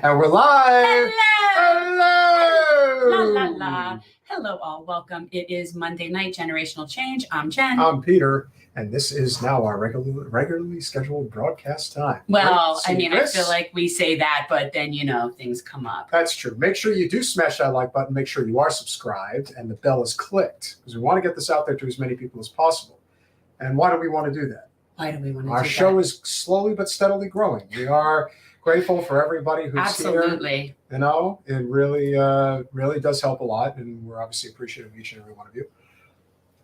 And we're live. Hello. La la la. Hello all. Welcome. It is Monday night, Generational Change. I'm Jen. I'm Peter, and this is now our regularly scheduled broadcast time. Well, I mean, I feel like we say that, but then, you know, things come up. That's true. Make sure you do smash that like button. Make sure you are subscribed and the bell is clicked, because we want to get this out there to as many people as possible. And why do we want to do that? Why do we want to do that? Our show is slowly but steadily growing. We are grateful for everybody who's Absolutely. here. You know, it really does help a lot, and we're obviously appreciative of each and every one of you.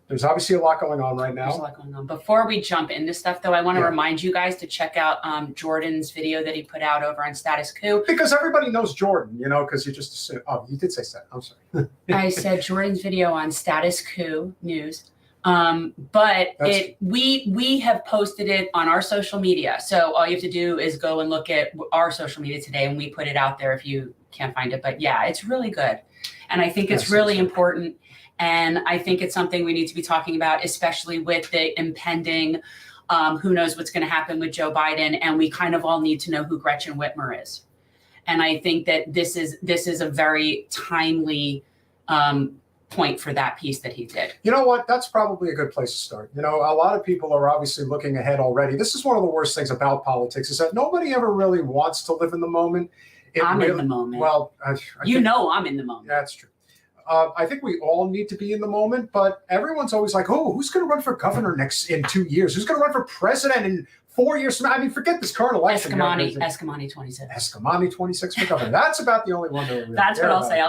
There's obviously a lot going on right now. There's a lot going on. Before we jump into stuff, though, I want to remind you guys to check out Jordan's video that he put out over on Status Coup. Because everybody knows Jordan, you know, because you just assume. Oh, you did say that. I'm sorry. I said Jordan's video on Status Coup News. But we have posted it on our social media. So all you have to do is go and look at our social media today, and we put it out there if you can't find it. But yeah, it's really good. And I think it's really important. And I think it's something we need to be talking about, especially with the impending, who knows what's going to happen with Joe Biden. And we kind of all need to know who Gretchen Whitmer is. And I think that this is a very timely, point for that piece that he did. You know what? That's probably a good place to start. You know, a lot of people are obviously looking ahead already. This is one of the worst things about politics, is that nobody ever really wants to live in the moment. I'm in the moment. Well, you know I'm in the moment. That's true. I think we all need to be in the moment, but everyone's always like, oh, who's going to run for governor in 2 years? Who's going to run for president in 4 years? I mean, forget this current election. Escamani 26. Escamani 26 for governor. That's about the only one that really That's what I'll say.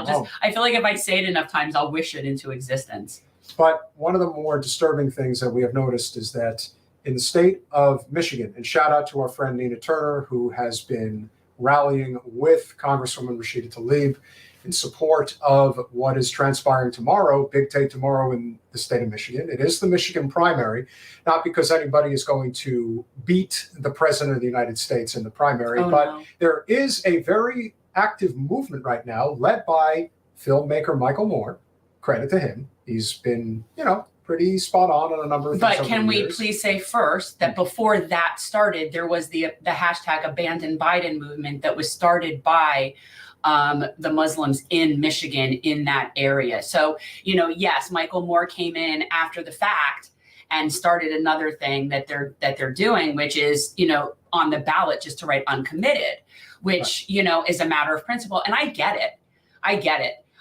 I feel like if I say it enough times, I'll wish it into existence. But one of the more disturbing things that we have noticed is that in the state of Michigan, and shout out to our friend Nina Turner, who has been rallying with Congresswoman Rashida Tlaib in support of what is transpiring tomorrow, big day tomorrow in the state of Michigan. It is the Michigan primary, not because anybody is going to beat the president of the United States in the primary, there is a very active movement right now led by filmmaker Michael Moore. Credit to him. He's been, you know, pretty spot on a number of things. But can we please say first that before that started, there was the hashtag Abandon Biden movement that was started by the Muslims in Michigan in that area. So, you know, yes, Michael Moore came in after the fact and started another thing that they're doing, which is, you know, on the ballot just to write uncommitted, which, you know, is a matter of principle. And I get it.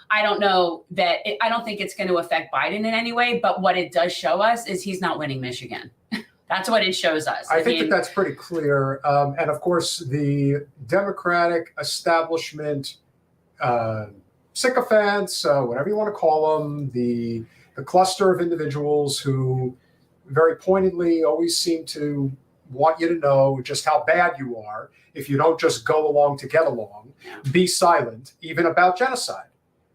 I don't know that I don't think it's going to affect Biden in any way, but what it does show us is he's not winning Michigan. That's what it shows us. I think that's pretty clear. And of course, the Democratic establishment sycophants, whatever you want to call them, the cluster of individuals who very pointedly always seem to want you to know just how bad you are if you don't just go along to get along, be silent, even about genocide.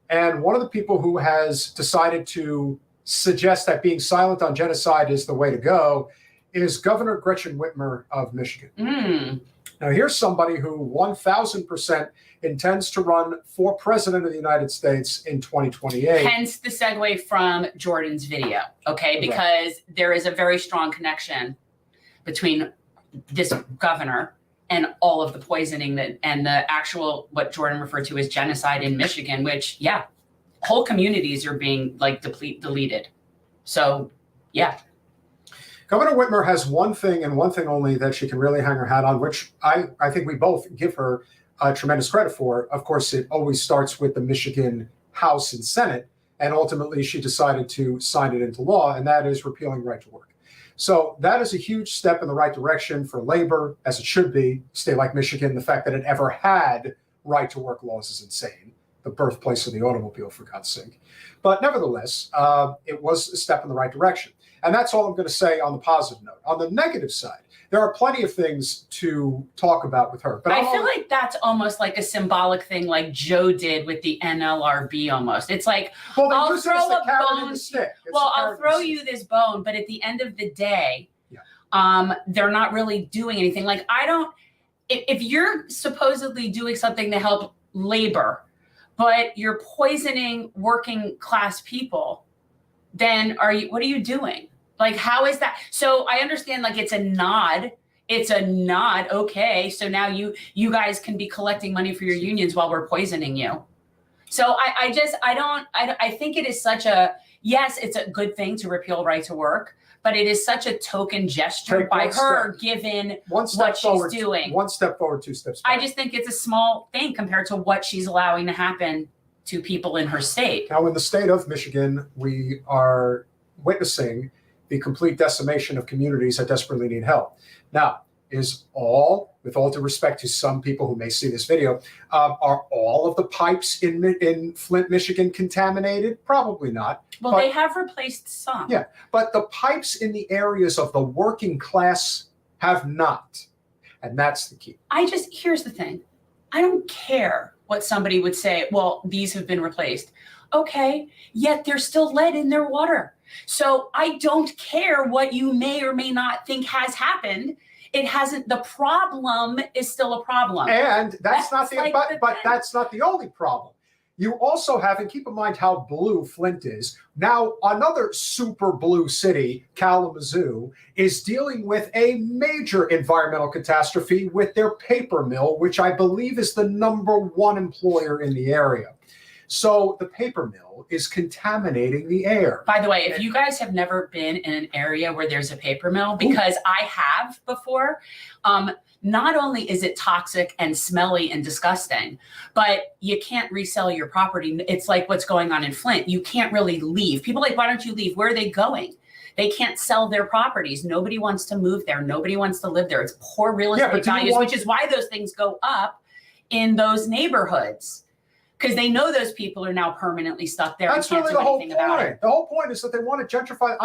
And one of the people who has decided to suggest that being silent on genocide is the way to go is Governor Gretchen Whitmer of Michigan. Now, here's somebody who 1,000% intends to run for president of the United States in 2028. Hence the segue from Jordan's video, okay? Because there is a very strong connection between this governor and all of the poisoning and the actual, what Jordan referred to as genocide in Michigan, which, yeah, whole communities are being like deleted. So, yeah. Governor Whitmer has one thing and one thing only that she can really hang her hat on, which I think we both give her tremendous credit for. Of course, it always starts with the Michigan House and Senate, and ultimately she decided to sign it into law, and that is repealing right to work. So that is a huge step in the right direction for labor, as it should be. A state like Michigan, the fact that it ever had right to work laws is insane. The birthplace of the automobile, for God's sake. But nevertheless, it was a step in the right direction. And that's all I'm going to say on the positive note. On the negative side, there are plenty of things to talk about with her. But I feel like that's almost like a symbolic thing, like Joe did with the NLRB almost. It's like, well, I'll throw a bone. I'll throw you this bone, but at the end of the day, they're not really doing anything. Like, if you're supposedly doing something to help labor, but you're poisoning working class people, then what are you doing? Like, how is that? So I understand, like, it's a nod. Okay. So now you guys can be collecting money for your unions while we're poisoning you. So I think it is such yes, it's a good thing to repeal right to work, but it is such a token gesture by her, given what she's doing. One step forward, two steps back. I just think it's a small thing compared to what she's allowing to happen to people in her state. Now, in the state of Michigan, we are witnessing the complete decimation of communities that desperately need help. Now, with all due respect to some people who may see this video, are all of the pipes in Flint, Michigan contaminated? Probably not. Well, they have replaced some. Yeah, but the pipes in the areas of the working class have not. And that's the key. Here's the thing. I don't care what somebody would say, well, these have been replaced. Okay, yet there's still lead in their water. So I don't care what you may or may not think has happened. It hasn't. The problem is still a problem. And that's not the only problem. You also have, and keep in mind how blue Flint is. Now, another super blue city, Kalamazoo, is dealing with a major environmental catastrophe with their paper mill, which I believe is the #1 employer in the area. So the paper mill is contaminating the air. By the way, if you guys have never been in an area where there's a paper mill, because I have before, not only is it toxic and smelly and disgusting, but you can't resell your property. It's like what's going on in Flint. You can't really leave. People are like, why don't you leave? Where are they going? They can't sell their properties. Nobody wants to move there. Nobody wants to live there. It's poor real estate values, which is why those things go up in those neighborhoods. Because they know those people are now permanently stuck there. That's really the whole point. The whole point is that they want to gentrify.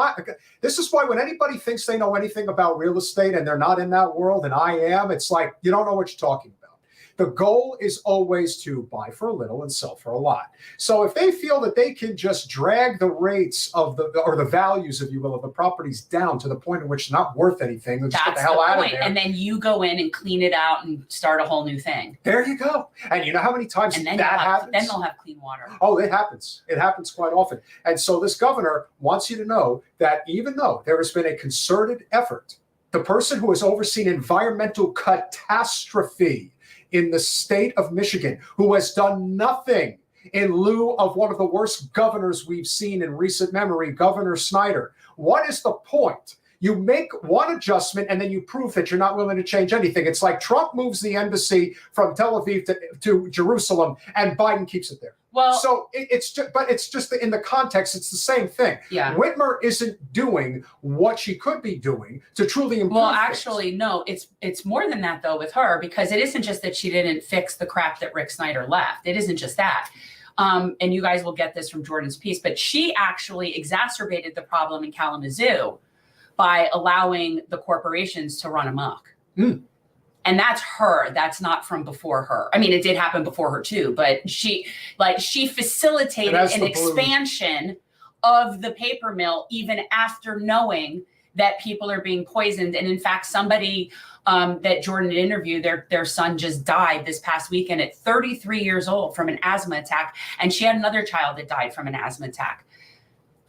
This is why when anybody thinks they know anything about real estate and they're not in that world, and I am, it's like, you don't know what you're talking about. The goal is always to buy for a little and sell for a lot. So if they feel that they can just drag the rates of the values, if you will, of the properties down to the point in which it's not worth anything, then just get the hell out of there. And then you go in and clean it out and start a whole new thing. There you go. And you know how many times that happens? Then they'll have clean water. Oh, it happens. It happens quite often. And so this governor wants you to know that even though there has been a concerted effort, the person who has overseen environmental catastrophe in the state of Michigan, who has done nothing in lieu of one of the worst governors we've seen in recent memory, Governor Snyder. What is the point? You make one adjustment and then you prove that you're not willing to change anything. It's like Trump moves the embassy from Tel Aviv to Jerusalem and Biden keeps it there. Well, so it's just, but it's just in the context, it's the same thing. Yeah. Whitmer isn't doing what she could be doing to truly improve. Well, actually, no, it's more than that though with her, because it isn't just that she didn't fix the crap that Rick Snyder left. It isn't just that. And you guys will get this from Jordan's piece, but she actually exacerbated the problem in Kalamazoo by allowing the corporations to run amok. Mm. And that's her. That's not from before her. I mean, it did happen before her too, but she facilitated an expansion of the paper mill even after knowing that people are being poisoned. And in fact, somebody that Jordan had interviewed, their son just died this past weekend at 33 years old from an asthma attack. And she had another child that died from an asthma attack.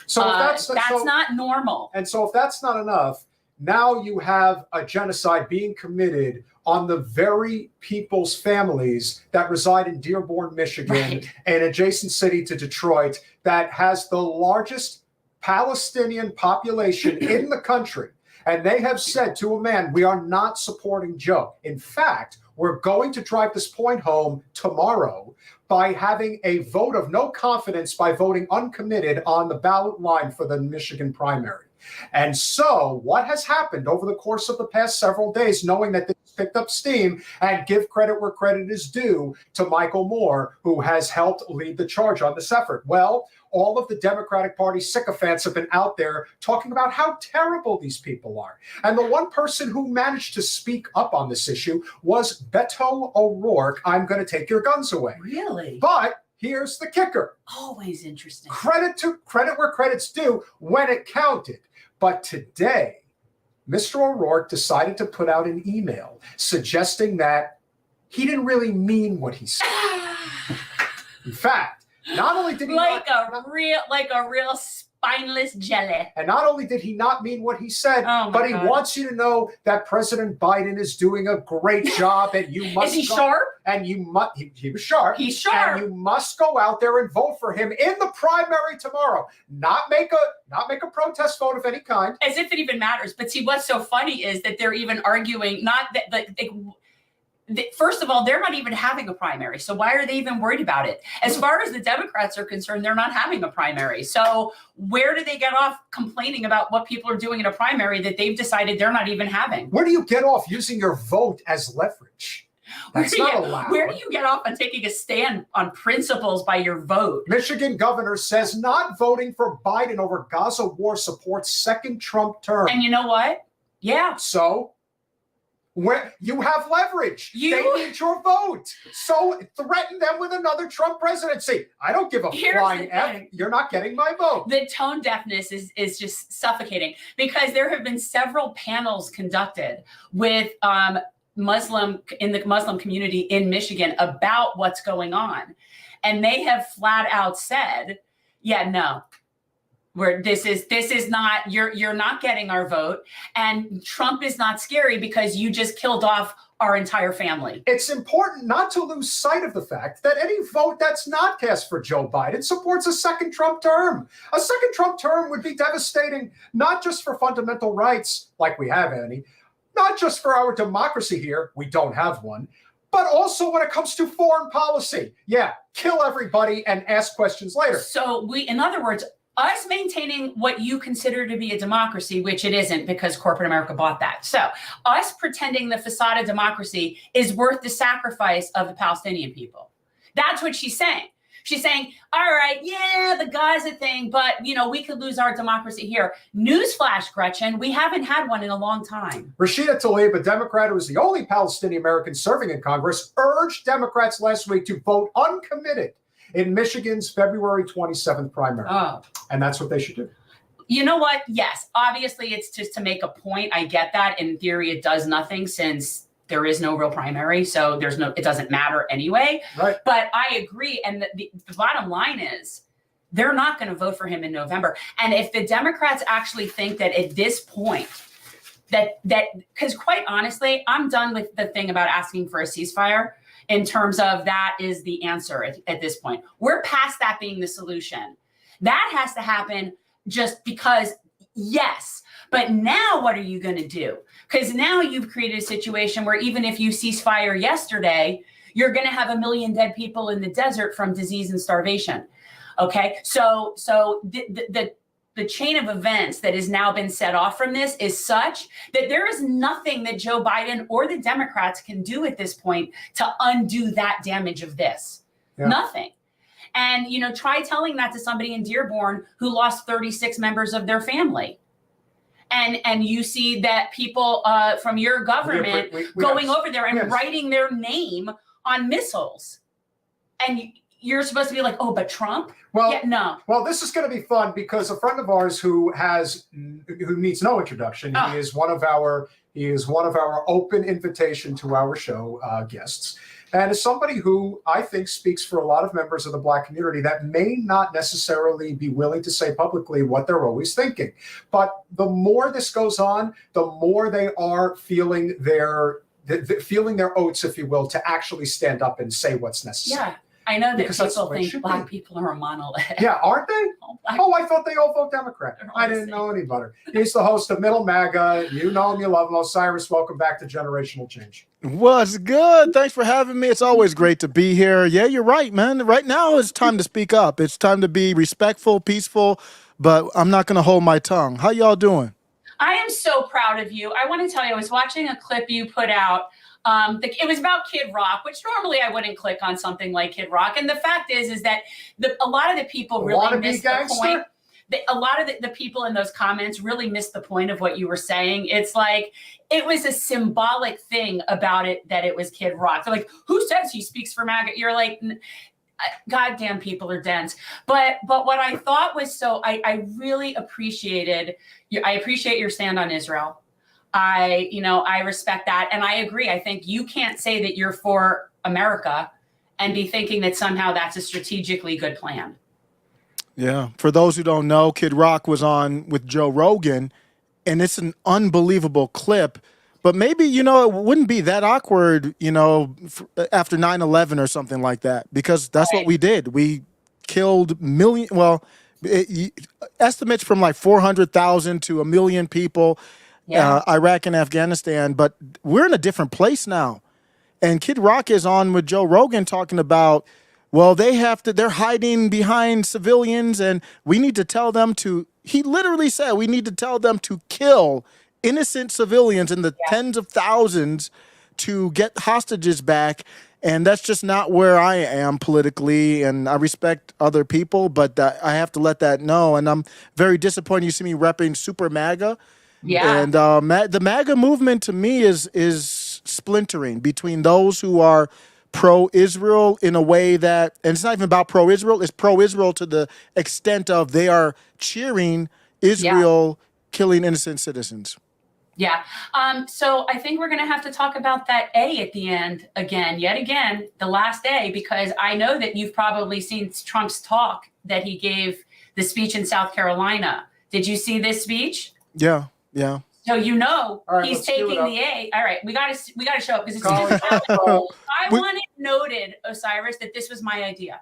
So if that's not normal. And so if that's not enough, now you have a genocide being committed on the very people's families that reside in Dearborn, Michigan, an adjacent city to Detroit that has the largest Palestinian population in the country. And they have said to a man, we are not supporting Joe. In fact, we're going to drive this point home tomorrow by having a vote of no confidence by voting uncommitted on the ballot line for the Michigan primary. And so what has happened over the course of the past several days, knowing that this picked up steam, and give credit where credit is due to Michael Moore, who has helped lead the charge on this effort. Well, all of the Democratic Party sycophants have been out there talking about how terrible these people are. And the one person who managed to speak up on this issue was Beto O'Rourke. I'm going to take your guns away. Really? But here's the kicker. Always interesting. Credit where credit's due when it counted. But today, Mr. O'Rourke decided to put out an email suggesting that he didn't really mean what he said. In fact, not only did he like a real spineless jelly. And not only did he not mean what he said, but he wants you to know that President Biden is doing a great job, and you must. Is he sharp? And you must. He was sharp. He's sharp. And you must go out there and vote for him in the primary tomorrow. Not make a protest vote of any kind. As if it even matters. But see, what's so funny is that they're even arguing not that first of all, they're not even having a primary. So why are they even worried about it? As far as the Democrats are concerned, they're not having a primary. So where do they get off complaining about what people are doing in a primary that they've decided they're not even having? Where do you get off using your vote as leverage? That's not allowed. Where do you get off on taking a stand on principles by your vote? Michigan governor says not voting for Biden over Gaza war supports second Trump term. And you know what? Yeah. So where you have leverage, they need your vote. So threaten them with another Trump presidency. I don't give a flying F. You're not getting my vote. The tone deafness is just suffocating, because there have been several panels conducted with in the Muslim community in Michigan about what's going on. And they have flat out said, yeah, no. Where this is not, you're not getting our vote, and Trump is not scary because you just killed off our entire family. It's important not to lose sight of the fact that any vote that's not cast for Joe Biden supports a second Trump term. A second Trump term would be devastating, not just for fundamental rights, like we have any, not just for our democracy here, we don't have one, but also when it comes to foreign policy. Yeah, kill everybody and ask questions later. So in other words, us maintaining what you consider to be a democracy, which it isn't because corporate America bought that. So us pretending the facade of democracy is worth the sacrifice of the Palestinian people. That's what she's saying. She's saying, all right, yeah, the Gaza thing, but we could lose our democracy here. Newsflash, Gretchen, we haven't had one in a long time. Rashida Tlaib, a Democrat who is the only Palestinian American serving in Congress, urged Democrats last week to vote uncommitted in Michigan's February 27th primary. Oh. And that's what they should do. You know what? Yes, obviously it's just to make a point. I get that. In theory, it does nothing since there is no real primary. So it doesn't matter anyway. Right. But I agree. And the bottom line is they're not going to vote for him in November. And if the Democrats actually think that at this point, because quite honestly, I'm done with the thing about asking for a ceasefire. In terms of that is the answer at this point. We're past that being the solution. That has to happen just because, yes. But now what are you going to do? Because now you've created a situation where even if you cease fire yesterday, you're going to have 1 million dead people in the desert from disease and starvation. Okay, so the chain of events that has now been set off from this is such that there is nothing that Joe Biden or the Democrats can do at this point to undo that damage of this. Yeah. Nothing. And, you know, try telling that to somebody in Dearborn who lost 36 members of their family. And you see that people from your government going over there and writing their name on missiles. And you're supposed to be like, oh, but Trump? Well, yeah, no. Well, this is going to be fun because a friend of ours who needs no introduction. Oh. He is one of our open invitation to our show guests, and is somebody who I think speaks for a lot of members of the Black community that may not necessarily be willing to say publicly what they're always thinking. But the more this goes on, the more they are feeling their oats, if you will, to actually stand up and say what's necessary. Yeah. I know that people think Black people are a monolith. Yeah, aren't they? Oh, I thought they all vote Democrat. I didn't know any better. He's the host of Middle MAGA. You know him, you love him. Osiris, welcome back to Generational Change. What's good? Thanks for having me. It's always great to be here. Yeah, you're right, man. Right now it's time to speak up. It's time to be respectful, peaceful, but I'm not going to hold my tongue. How y'all doing? I am so proud of you. I want to tell you, I was watching a clip you put out. It was about Kid Rock, which normally I wouldn't click on something like Kid Rock. And the fact is that a lot of the people really missed the point. A lot of the people in those comments really missed the point of what you were saying. It's like, it was a symbolic thing about it that it was Kid Rock. They're like, who says he speaks for MAGA? You're like, goddamn, people are dense. But what I thought was I really appreciated I appreciate your stand on Israel. I respect that. And I agree. I think you can't say that you're for America and be thinking that somehow that's a strategically good plan. Yeah. For those who don't know, Kid Rock was on with Joe Rogan, and it's an unbelievable clip. But maybe, it wouldn't be that awkward, after 9/11 or something like that, because that's what we did. We killed estimates from like 400,000 to 1 million people. Yeah. Iraq and Afghanistan, but we're in a different place now. And Kid Rock is on with Joe Rogan talking about, well, they're hiding behind civilians and we need to tell them he literally said, we need to tell them to kill innocent civilians in the tens of thousands to get hostages back. And that's just not where I am politically, and I respect other people, but I have to let that know. And I'm very disappointed you see me repping Super MAGA. Yeah. And the MAGA movement to me is splintering between those who are pro-Israel in a way that, and it's not even about pro-Israel, it's pro-Israel to the extent of they are cheering Israel killing innocent citizens. Yeah. So I think we're going to have to talk about that A at the end yet again, the last A, because I know that you've probably seen Trump's talk that he gave, the speech in South Carolina. Did you see this speech? Yeah. Yeah. So he's taking the A. All right, we got to show up because it's I wanted noted, Osiris, that this was my idea.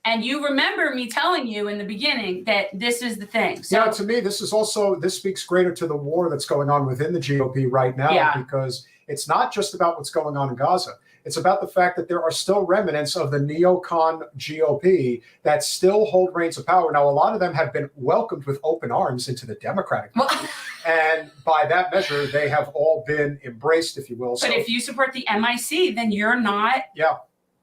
And you remember me telling you in the beginning that this is the thing. So to me, this speaks greater to the war that's going on within the GOP right now, because it's not just about what's going on in Gaza. It's about the fact that there are still remnants of the neocon GOP that still hold reins of power. Now, a lot of them have been welcomed with open arms into the Democratic Party. And by that measure, they have all been embraced, if you will. But if you support the MIC, then you're not. Yeah.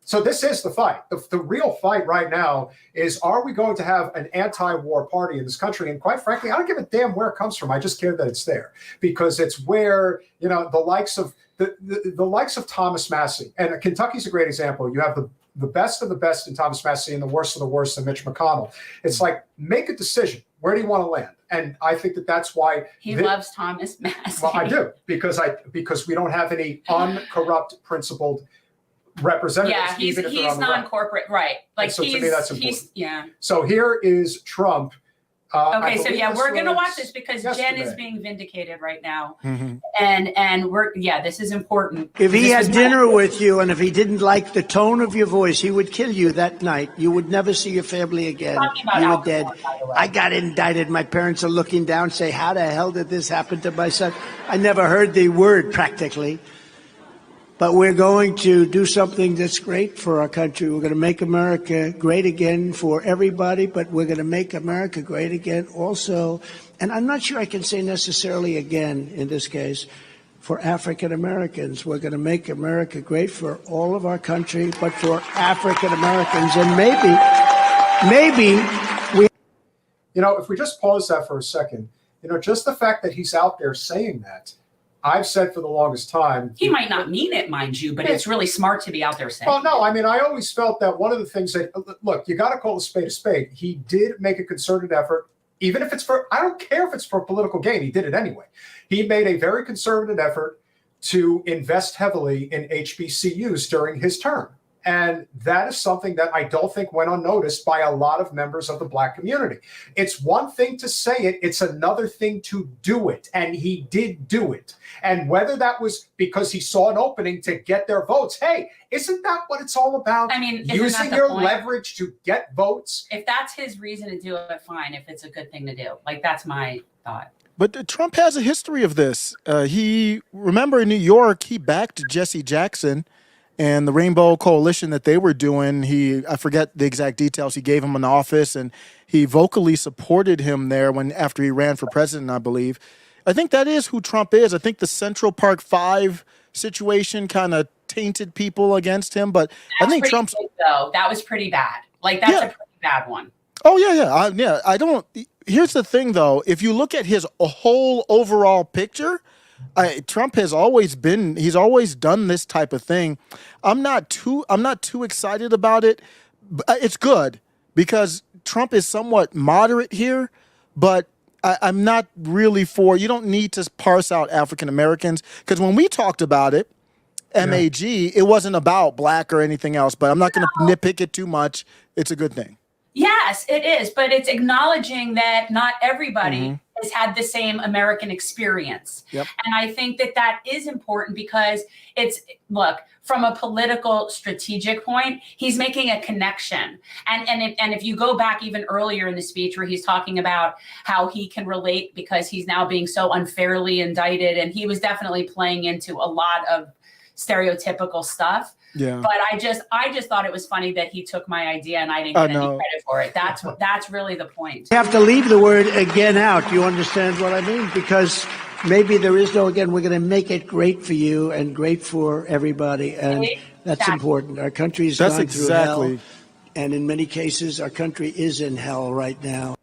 So this is the fight. The real fight right now is, are we going to have an anti-war party in this country? And quite frankly, I don't give a damn where it comes from. I just care that it's there, because it's where, the likes of the likes of Thomas Massey, and Kentucky's a great example. You have the best of the best in Thomas Massey and the worst of the worst in Mitch McConnell. It's like, make a decision. Where do you want to land? And I think that's why he loves Thomas Massey. Well, I do, because we don't have any uncorrupt, principled representatives. Yeah, he's non-corporate, right? Like, so to me, that's important. So here is Trump. Okay, so we're gonna watch this because Jen is being vindicated right now, and this is important. If he had dinner with you and if he didn't like the tone of your voice, he would kill you that night. You would never see your family again. You were dead. I got indicted. My parents are looking down, say, "How the hell did this happen to my son?" I never heard the word practically. but we're going to do something that's great for our country. We're going to make America great again for everybody, but we're going to make America great again also. And I'm not sure I can say necessarily again in this case for African Americans. We're going to make America great for all of our country, but for African Americans. And maybe we. You know, if we just pause that for a second, you know, just the fact that he's out there saying that, I've said for the longest time. He might not mean it, mind you, but it's really smart to be out there saying. Well, no, I mean, I always felt that one of the things that, look, you got to call a spade a spade. He did make a concerted effort, even if it's for, I don't care if it's for political gain. He did it anyway. He made a very conservative effort to invest heavily in HBCUs during his term. And that is something that I don't think went unnoticed by a lot of members of the Black community. It's one thing to say it, it's another thing to do it. And he did do it. And whether that was because he saw an opening to get their votes, hey, isn't that what it's all about? I mean, using your leverage to get votes. If that's his reason to do it, fine. If it's a good thing to do, like, that's my thought. But Trump has a history of this. Remember in New York, he backed Jesse Jackson and the Rainbow Coalition that they were doing. I forget the exact details. He gave him an office and he vocally supported him there after he ran for president, I believe. I think that is who Trump is. I think the Central Park 5 situation kind of tainted people against him, but I think Trump's big, though. That was pretty bad. Like, that's a pretty bad one. Oh yeah. I don't. Here's the thing, though. If you look at his whole overall picture, Trump has always been. He's always done this type of thing. I'm not too excited about it. It's good because Trump is somewhat moderate here, but I'm not really for. You don't need to parse out African Americans because when we talked about it, MAG, it wasn't about black or anything else. But I'm not going to nitpick it too much. It's a good thing. Yes, it is. But it's acknowledging that not everybody has had the same American experience. Yep. And I think that is important because look, from a political strategic point, he's making a connection. And if you go back even earlier in the speech where he's talking about how he can relate because he's now being so unfairly indicted, and he was definitely playing into a lot of stereotypical stuff. Yeah. But I just thought it was funny that he took my idea and I didn't get any credit for it. That's really the point. You have to leave the word again out. Do you understand what I mean? Because maybe there is no again. We're going to make it great for you and great for everybody. And that's important. Our country's gone through hell. And in many cases, our country is in hell right now.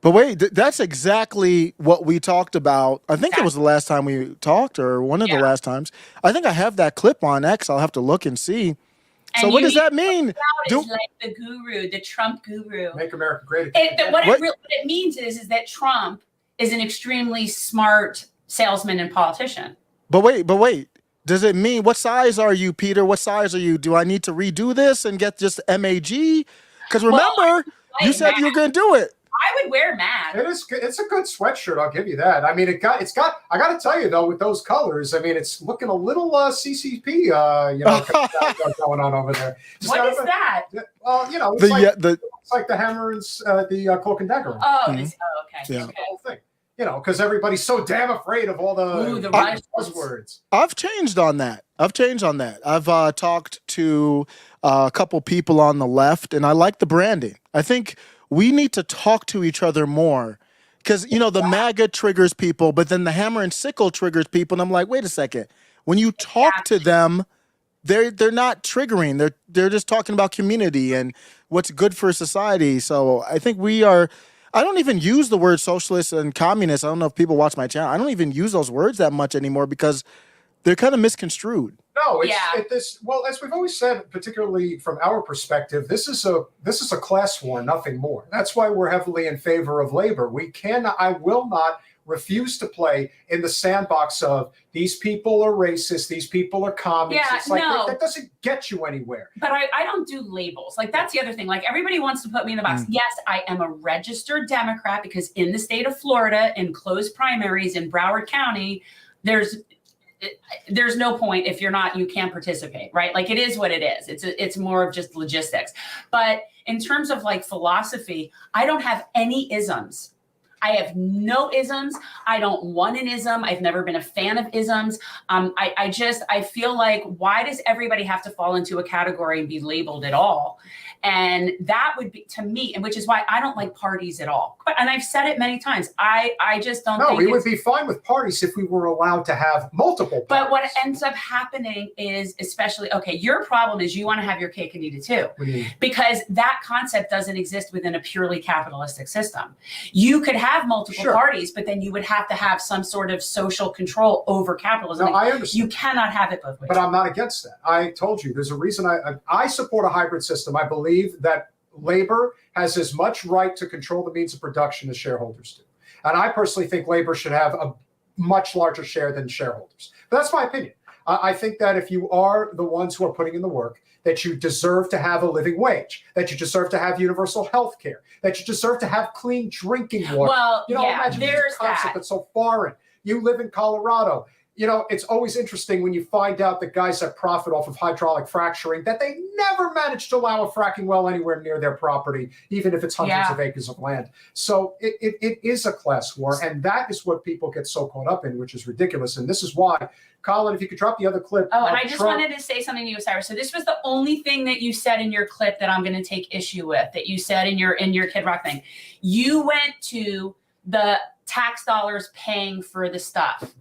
But wait, that's exactly what we talked about. I think it was the last time we talked or one of the last times. I think I have that clip on X. I'll have to look and see. So what does that mean? Like the guru, the Trump guru. Make America great again. What it means is that Trump is an extremely smart salesman and politician. But wait. Does it mean, what size are you, Peter? What size are you? Do I need to redo this and get just MAG? Because remember, you said you were going to do it. I would wear MAG. It's a good sweatshirt. I'll give you that. I mean, I got to tell you though, with those colors, I mean, it's looking a little CCP, going on over there. What is that? Well, it's like the hammer and the cloak and dagger. Oh, okay. Yeah. The whole thing. Because everybody's so damn afraid of all the buzzwords. I've changed on that. I've talked to a couple people on the left, and I like the branding. I think we need to talk to each other more because, the MAGA triggers people, but then the hammer and sickle triggers people. And I'm like, wait a second. When you talk to them, they're not triggering. They're just talking about community and what's good for society. So I think I don't even use the word socialist and communist. I don't know if people watch my channel. I don't even use those words that much anymore because they're kind of misconstrued. No, well, as we've always said, particularly from our perspective, this is a class war, nothing more. That's why we're heavily in favor of labor. I will not refuse to play in the sandbox of these people are racist, these people are communists. Yeah, it's like that doesn't get you anywhere. But I don't do labels. Like, that's the other thing. Like, everybody wants to put me in the box. Yes, I am a registered Democrat because in the state of Florida, in closed primaries in Broward County, there's no point if you can't participate, right? Like, it is what it is. It's more of just logistics. But in terms of like philosophy, I don't have any isms. I have no isms. I don't want an ism. I've never been a fan of isms. I feel like, why does everybody have to fall into a category and be labeled at all? And that would be, to me, and which is why I don't like parties at all. And I've said it many times. I just don't think we would be fine with parties if we were allowed to have multiple parties. But what ends up happening is, especially, okay, your problem is you want to have your cake and eat it too. Because that concept doesn't exist within a purely capitalistic system. You could have multiple parties, but then you would have to have some sort of social control over capitalism. No, I understand. You cannot have it both ways. But I'm not against that. I told you, there's a reason I support a hybrid system. I believe that labor has as much right to control the means of production as shareholders do. And I personally think labor should have a much larger share than shareholders. But that's my opinion. I think that if you are the ones who are putting in the work, that you deserve to have a living wage, that you deserve to have universal health care, that you deserve to have clean drinking water. Well, imagine there's this concept that. that's so foreign. You live in Colorado. It's always interesting when you find out that guys that profit off of hydraulic fracturing, that they never managed to allow a fracking well anywhere near their property, even if it's hundreds of acres of land. So it is a class war. And that is what people get so caught up in, which is ridiculous. And this is why, Colin, if you could drop the other clip. Oh, and I just wanted to say something to you, Osiris. So this was the only thing that you said in your clip that I'm going to take issue with, that you said in your Kid Rock thing. You went to the tax dollars paying for the stuff.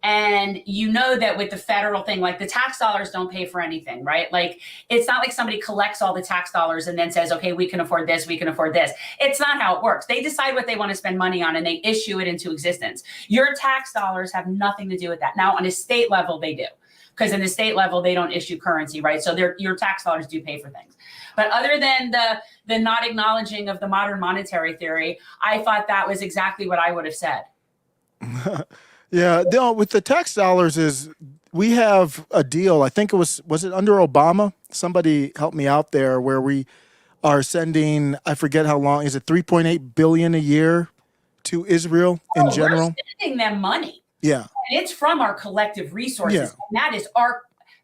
And you know that with the federal thing, like the tax dollars don't pay for anything, right? Like, it's not like somebody collects all the tax dollars and then says, okay, we can afford this, we can afford this. It's not how it works. They decide what they want to spend money on and they issue it into existence. Your tax dollars have nothing to do with that. Now, on a state level, they do. Because in the state level, they don't issue currency, right? So your tax dollars do pay for things. But other than the not acknowledging of the modern monetary theory, I thought that was exactly what I would have said. Yeah, with the tax dollars is we have a deal. I think was it under Obama? Somebody help me out there, where we are sending, I forget how long, is it 3.8 billion a year to Israel in general? We're sending them money. Yeah. And it's from our collective resources. Yeah. And that is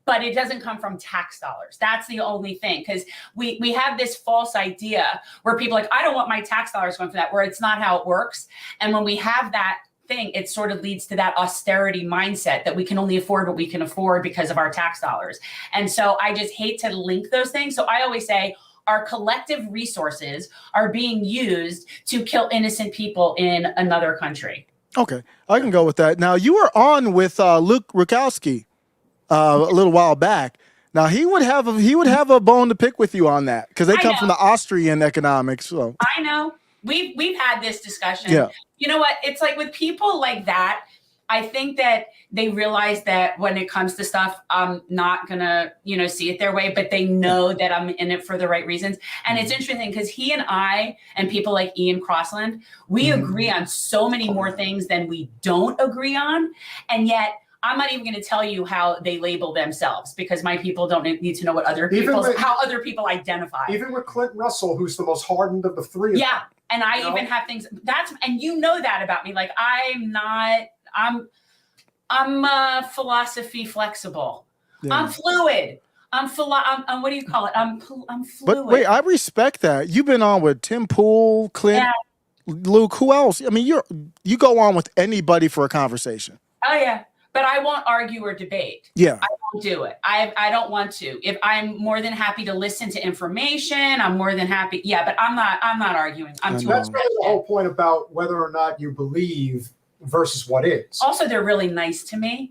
but it doesn't come from tax dollars. That's the only thing. Because we have this false idea where people are like, I don't want my tax dollars going for that, where it's not how it works. And when we have that thing, it sort of leads to that austerity mindset that we can only afford what we can afford because of our tax dollars. And so I just hate to link those things. So I always say our collective resources are being used to kill innocent people in another country. Okay, I can go with that. Now, you were on with Luke Rukowski a little while back. Now, he would have a bone to pick with you on that, because they come from the Austrian economics. So I know. We've had this discussion. Yeah. You know what? It's like with people like that, I think that they realize that when it comes to stuff, I'm not gonna, see it their way, but they know that I'm in it for the right reasons. And it's interesting because he and I and people like Ian Crossland, we agree on so many more things than we don't agree on. And yet I'm not even going to tell you how they label themselves, because my people don't need to know what how other people identify. Even with Clinton Russell, who's the most hardened of the three. Yeah. And I even have things and you know that about me. Like, I'm philosophy flexible. Yeah. I'm fluid. I'm what do you call it? I'm fluid. But wait, I respect that. You've been on with Tim Pool, Clint, Luke, who else? I mean, you go on with anybody for a conversation. Oh yeah. But I won't argue or debate. Yeah. I won't do it. I don't want to. If I'm more than happy to listen to information, I'm more than happy. Yeah, but I'm not arguing. That's really the whole point about whether or not you believe versus what is. Also, they're really nice to me.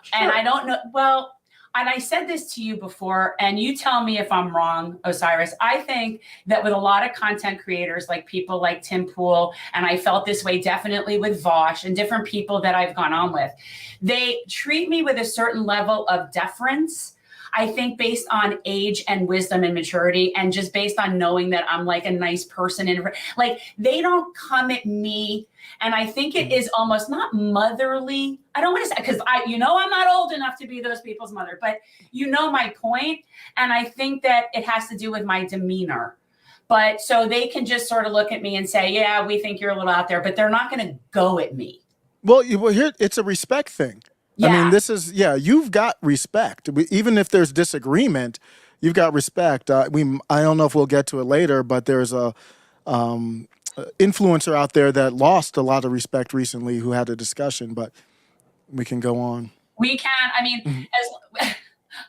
Sure. And I don't know. Well, and I said this to you before, and you tell me if I'm wrong, Osiris. I think that with a lot of content creators, like people like Tim Pool, and I felt this way definitely with Vosh and different people that I've gone on with, they treat me with a certain level of deference. I think based on age and wisdom and maturity, and just based on knowing that I'm like a nice person, and like they don't come at me. And I think it is almost not motherly. I don't want to say, because I'm not old enough to be those people's mother, but you know my point. And I think that it has to do with my demeanor. But so they can just sort of look at me and say, yeah, we think you're a little out there, but they're not going to go at me. Well, here it's a respect thing. Yeah. I mean, you've got respect. Even if there's disagreement, you've got respect. I don't know if we'll get to it later, but there's a influencer out there that lost a lot of respect recently who had a discussion, but we can go on. We can. I mean, as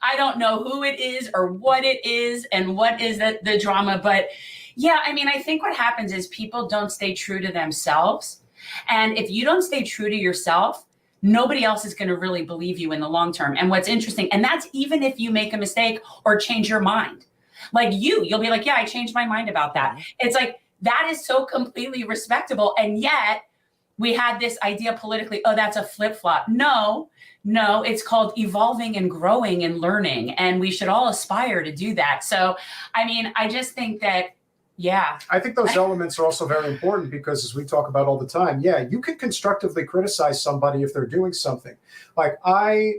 I don't know who it is or what it is and what is the drama, but yeah, I mean, I think what happens is people don't stay true to themselves. And if you don't stay true to yourself, nobody else is going to really believe you in the long term. And what's interesting, and that's even if you make a mistake or change your mind. Like you'll be like, yeah, I changed my mind about that. It's like, that is so completely respectable. And yet we had this idea politically, oh, that's a flip-flop. No, it's called evolving and growing and learning. And we should all aspire to do that. So, I mean, I just think that, yeah. I think those elements are also very important because, as we talk about all the time, yeah, you can constructively criticize somebody if they're doing something. Like, I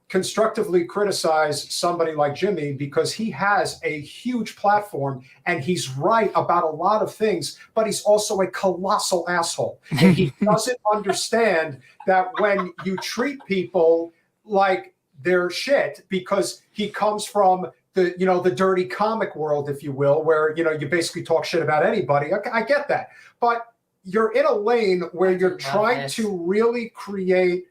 constructively criticize somebody like Jimmy because he has a huge platform and he's right about a lot of things, but he's also a colossal asshole. And he doesn't understand that when you treat people like they're shit, because he comes from the dirty comic world, if you will, where, you basically talk shit about anybody. I get that. But you're in a lane where you're trying to really create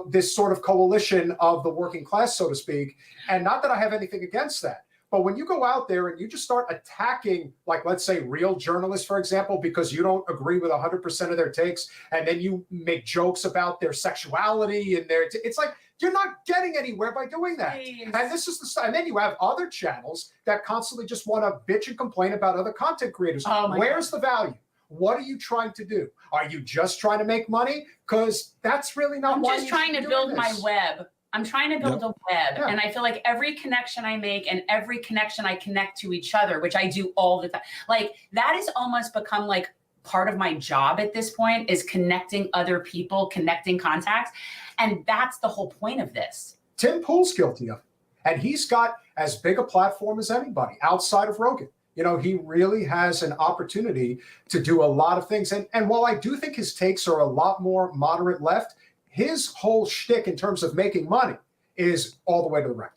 this sort of coalition of the working class, so to speak. And not that I have anything against that. But when you go out there and you just start attacking, like, let's say, real journalists, for example, because you don't agree with 100% of their takes, and then you make jokes about their sexuality and it's like, you're not getting anywhere by doing that. Please. And this is and then you have other channels that constantly just want to bitch and complain about other content creators. Where's the value? What are you trying to do? Are you just trying to make money? Because that's really not. I'm just trying to build my web. I'm trying to build a web. Yeah. And I feel like every connection I make and every connection I connect to each other, which I do all the time, like that has almost become like part of my job at this point, is connecting other people, connecting contacts. And that's the whole point of this. Tim Pool's guilty of it. And he's got as big a platform as anybody outside of Rogan. He really has an opportunity to do a lot of things. And while I do think his takes are a lot more moderate left, his whole shtick in terms of making money is all the way to the right,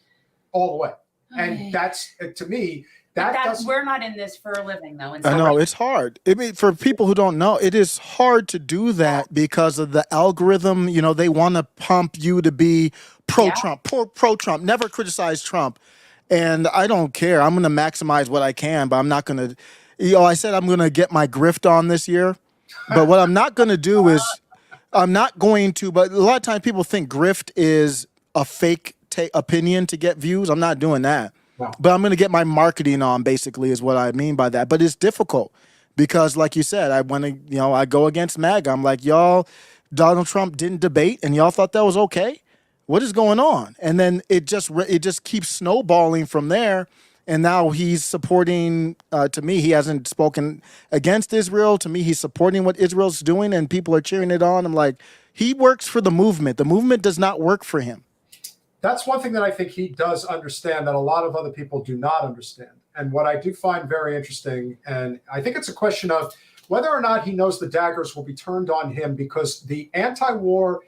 all the way. And that's, to me, we're not in this for a living, though. I know, it's hard. I mean, for people who don't know, it is hard to do that because of the algorithm. They want to pump you to be pro-Trump, pro-Trump, never criticize Trump. And I don't care. I'm going to maximize what I can, but I'm not going to, I said I'm going to get my grift on this year. But what I'm not going to do is, but a lot of times people think grift is a fake opinion to get views. I'm not doing that. Wow. But I'm going to get my marketing on, basically, is what I mean by that. But it's difficult because, like you said, I want to, I go against MAGA. I'm like, y'all, Donald Trump didn't debate and y'all thought that was okay? What is going on? And then it just keeps snowballing from there. And now he's supporting, to me, he hasn't spoken against Israel. To me, he's supporting what Israel's doing and people are cheering it on. I'm like, he works for the movement. The movement does not work for him. That's one thing that I think he does understand that a lot of other people do not understand. And what I do find very interesting, and I think it's a question of whether or not he knows the daggers will be turned on him, because the anti-war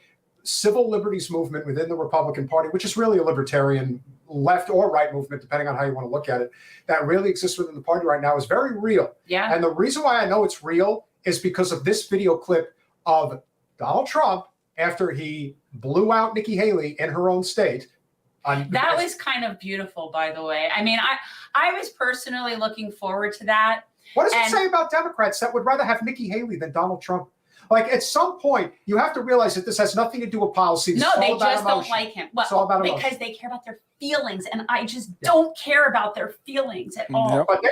civil liberties movement within the Republican Party, which is really a libertarian left or right movement, depending on how you want to look at it, that really exists within the party right now is very real. Yeah. And the reason why I know it's real is because of this video clip of Donald Trump after he blew out Nikki Haley in her own state. That was kind of beautiful, by the way. I mean, I was personally looking forward to that. What does it say about Democrats that would rather have Nikki Haley than Donald Trump? Like, at some point, you have to realize that this has nothing to do with policy. No, they just don't like him. Well, it's all about because emotion. They care about their feelings, and I just don't care about their feelings at all. But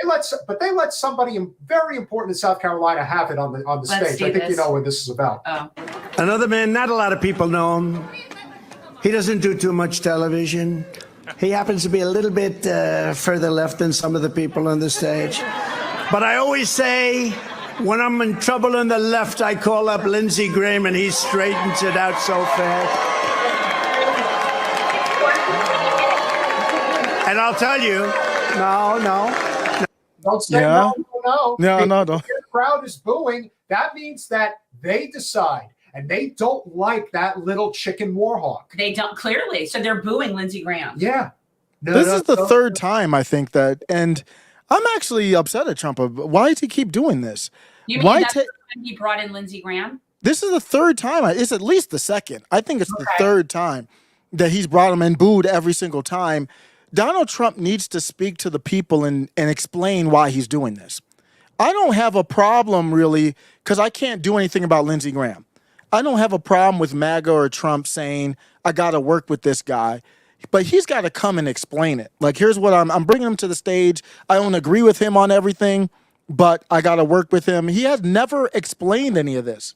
they let somebody very important in South Carolina have it on the stage. I think you know what this is about. Oh. Another man, not a lot of people know him. He doesn't do too much television. He happens to be a little bit further left than some of the people on the stage. But I always say, when I'm in trouble on the left, I call up Lindsey Graham and he straightens it out so fast. And I'll tell you, no. Don't say no. No, If the crowd is booing, that means that they decide. And they don't like that little chicken Warhawk. They don't, clearly. So they're booing Lindsey Graham. Yeah. This is the third time, I think, that, and I'm actually upset at Trump. Why does he keep doing this? You mean that's when he brought in Lindsey Graham? This is the third time. It's at least the second. I think it's the third time that he's brought him and booed every single time. Donald Trump needs to speak to the people and explain why he's doing this. I don't have a problem really, because I can't do anything about Lindsey Graham. I don't have a problem with MAGA or Trump saying, I got to work with this guy. But he's got to come and explain it. Like, here's what I'm bringing him to the stage. I don't agree with him on everything, but I got to work with him. He has never explained any of this.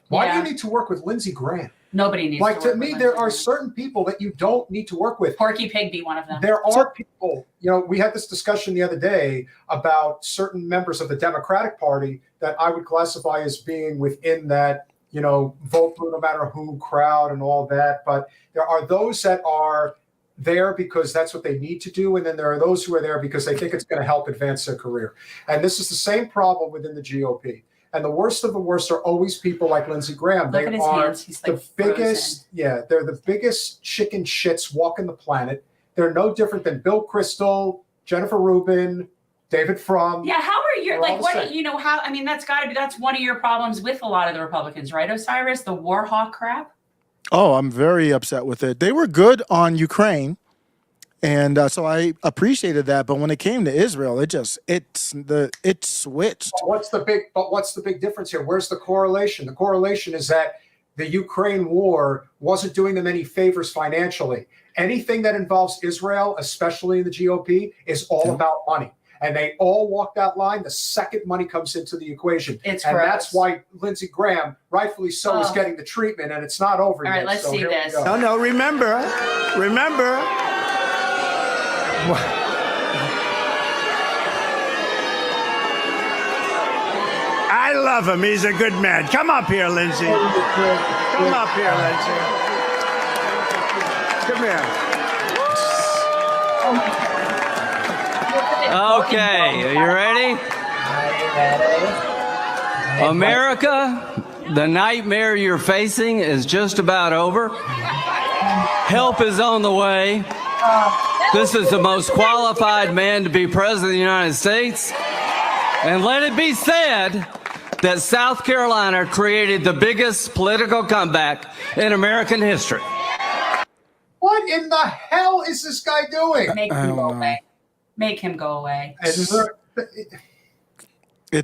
Why do you need to work with Lindsey Graham? Nobody needs like to work to me, with there are certain people that you don't need to work with. Porky Pig be one of them. There are people, you know, we had this discussion the other day about certain members of the Democratic Party that I would classify as being within that, you know, vote blue no matter who crowd and all that. But there are those that are there because that's what they need to do. And then there are those who are there because they think it's going to help advance their career. And this is the same problem within the GOP. And the worst of the worst are always people like Lindsey Graham. Look they at his are hands. He's like the biggest, frozen. they're the biggest chicken shits walking the planet. They're no different than Bill Kristol, Jennifer Rubin, David Frum. Yeah, how are you, like, what, same. you know, how, I mean, that's one of your problems with a lot of the Republicans, right, Osiris? The Warhawk crap? Oh, I'm very upset with it. They were good on Ukraine. And so I appreciated that, but when it came to Israel, it switched. What's the big difference here? Where's the correlation? The correlation is that the Ukraine war wasn't doing them any favors financially. Anything that involves Israel, especially in the GOP, is all about money. And they all walk that line the second money comes into the equation. It's and gross. That's why Lindsey Graham, rightfully so, is getting the treatment, and it's not over yet. All right, let's see this. No, remember. I love him. He's a good man. Come up here, Lindsey. Come up here, Lindsey. Come here. Okay, are you ready? America, the nightmare you're facing is just about over. Help is on the way. This is the most qualified man to be president of the United States. And let it be said that South Carolina created the biggest political comeback in American history. What in the hell is this guy doing? Make him go away. Make him go away. It's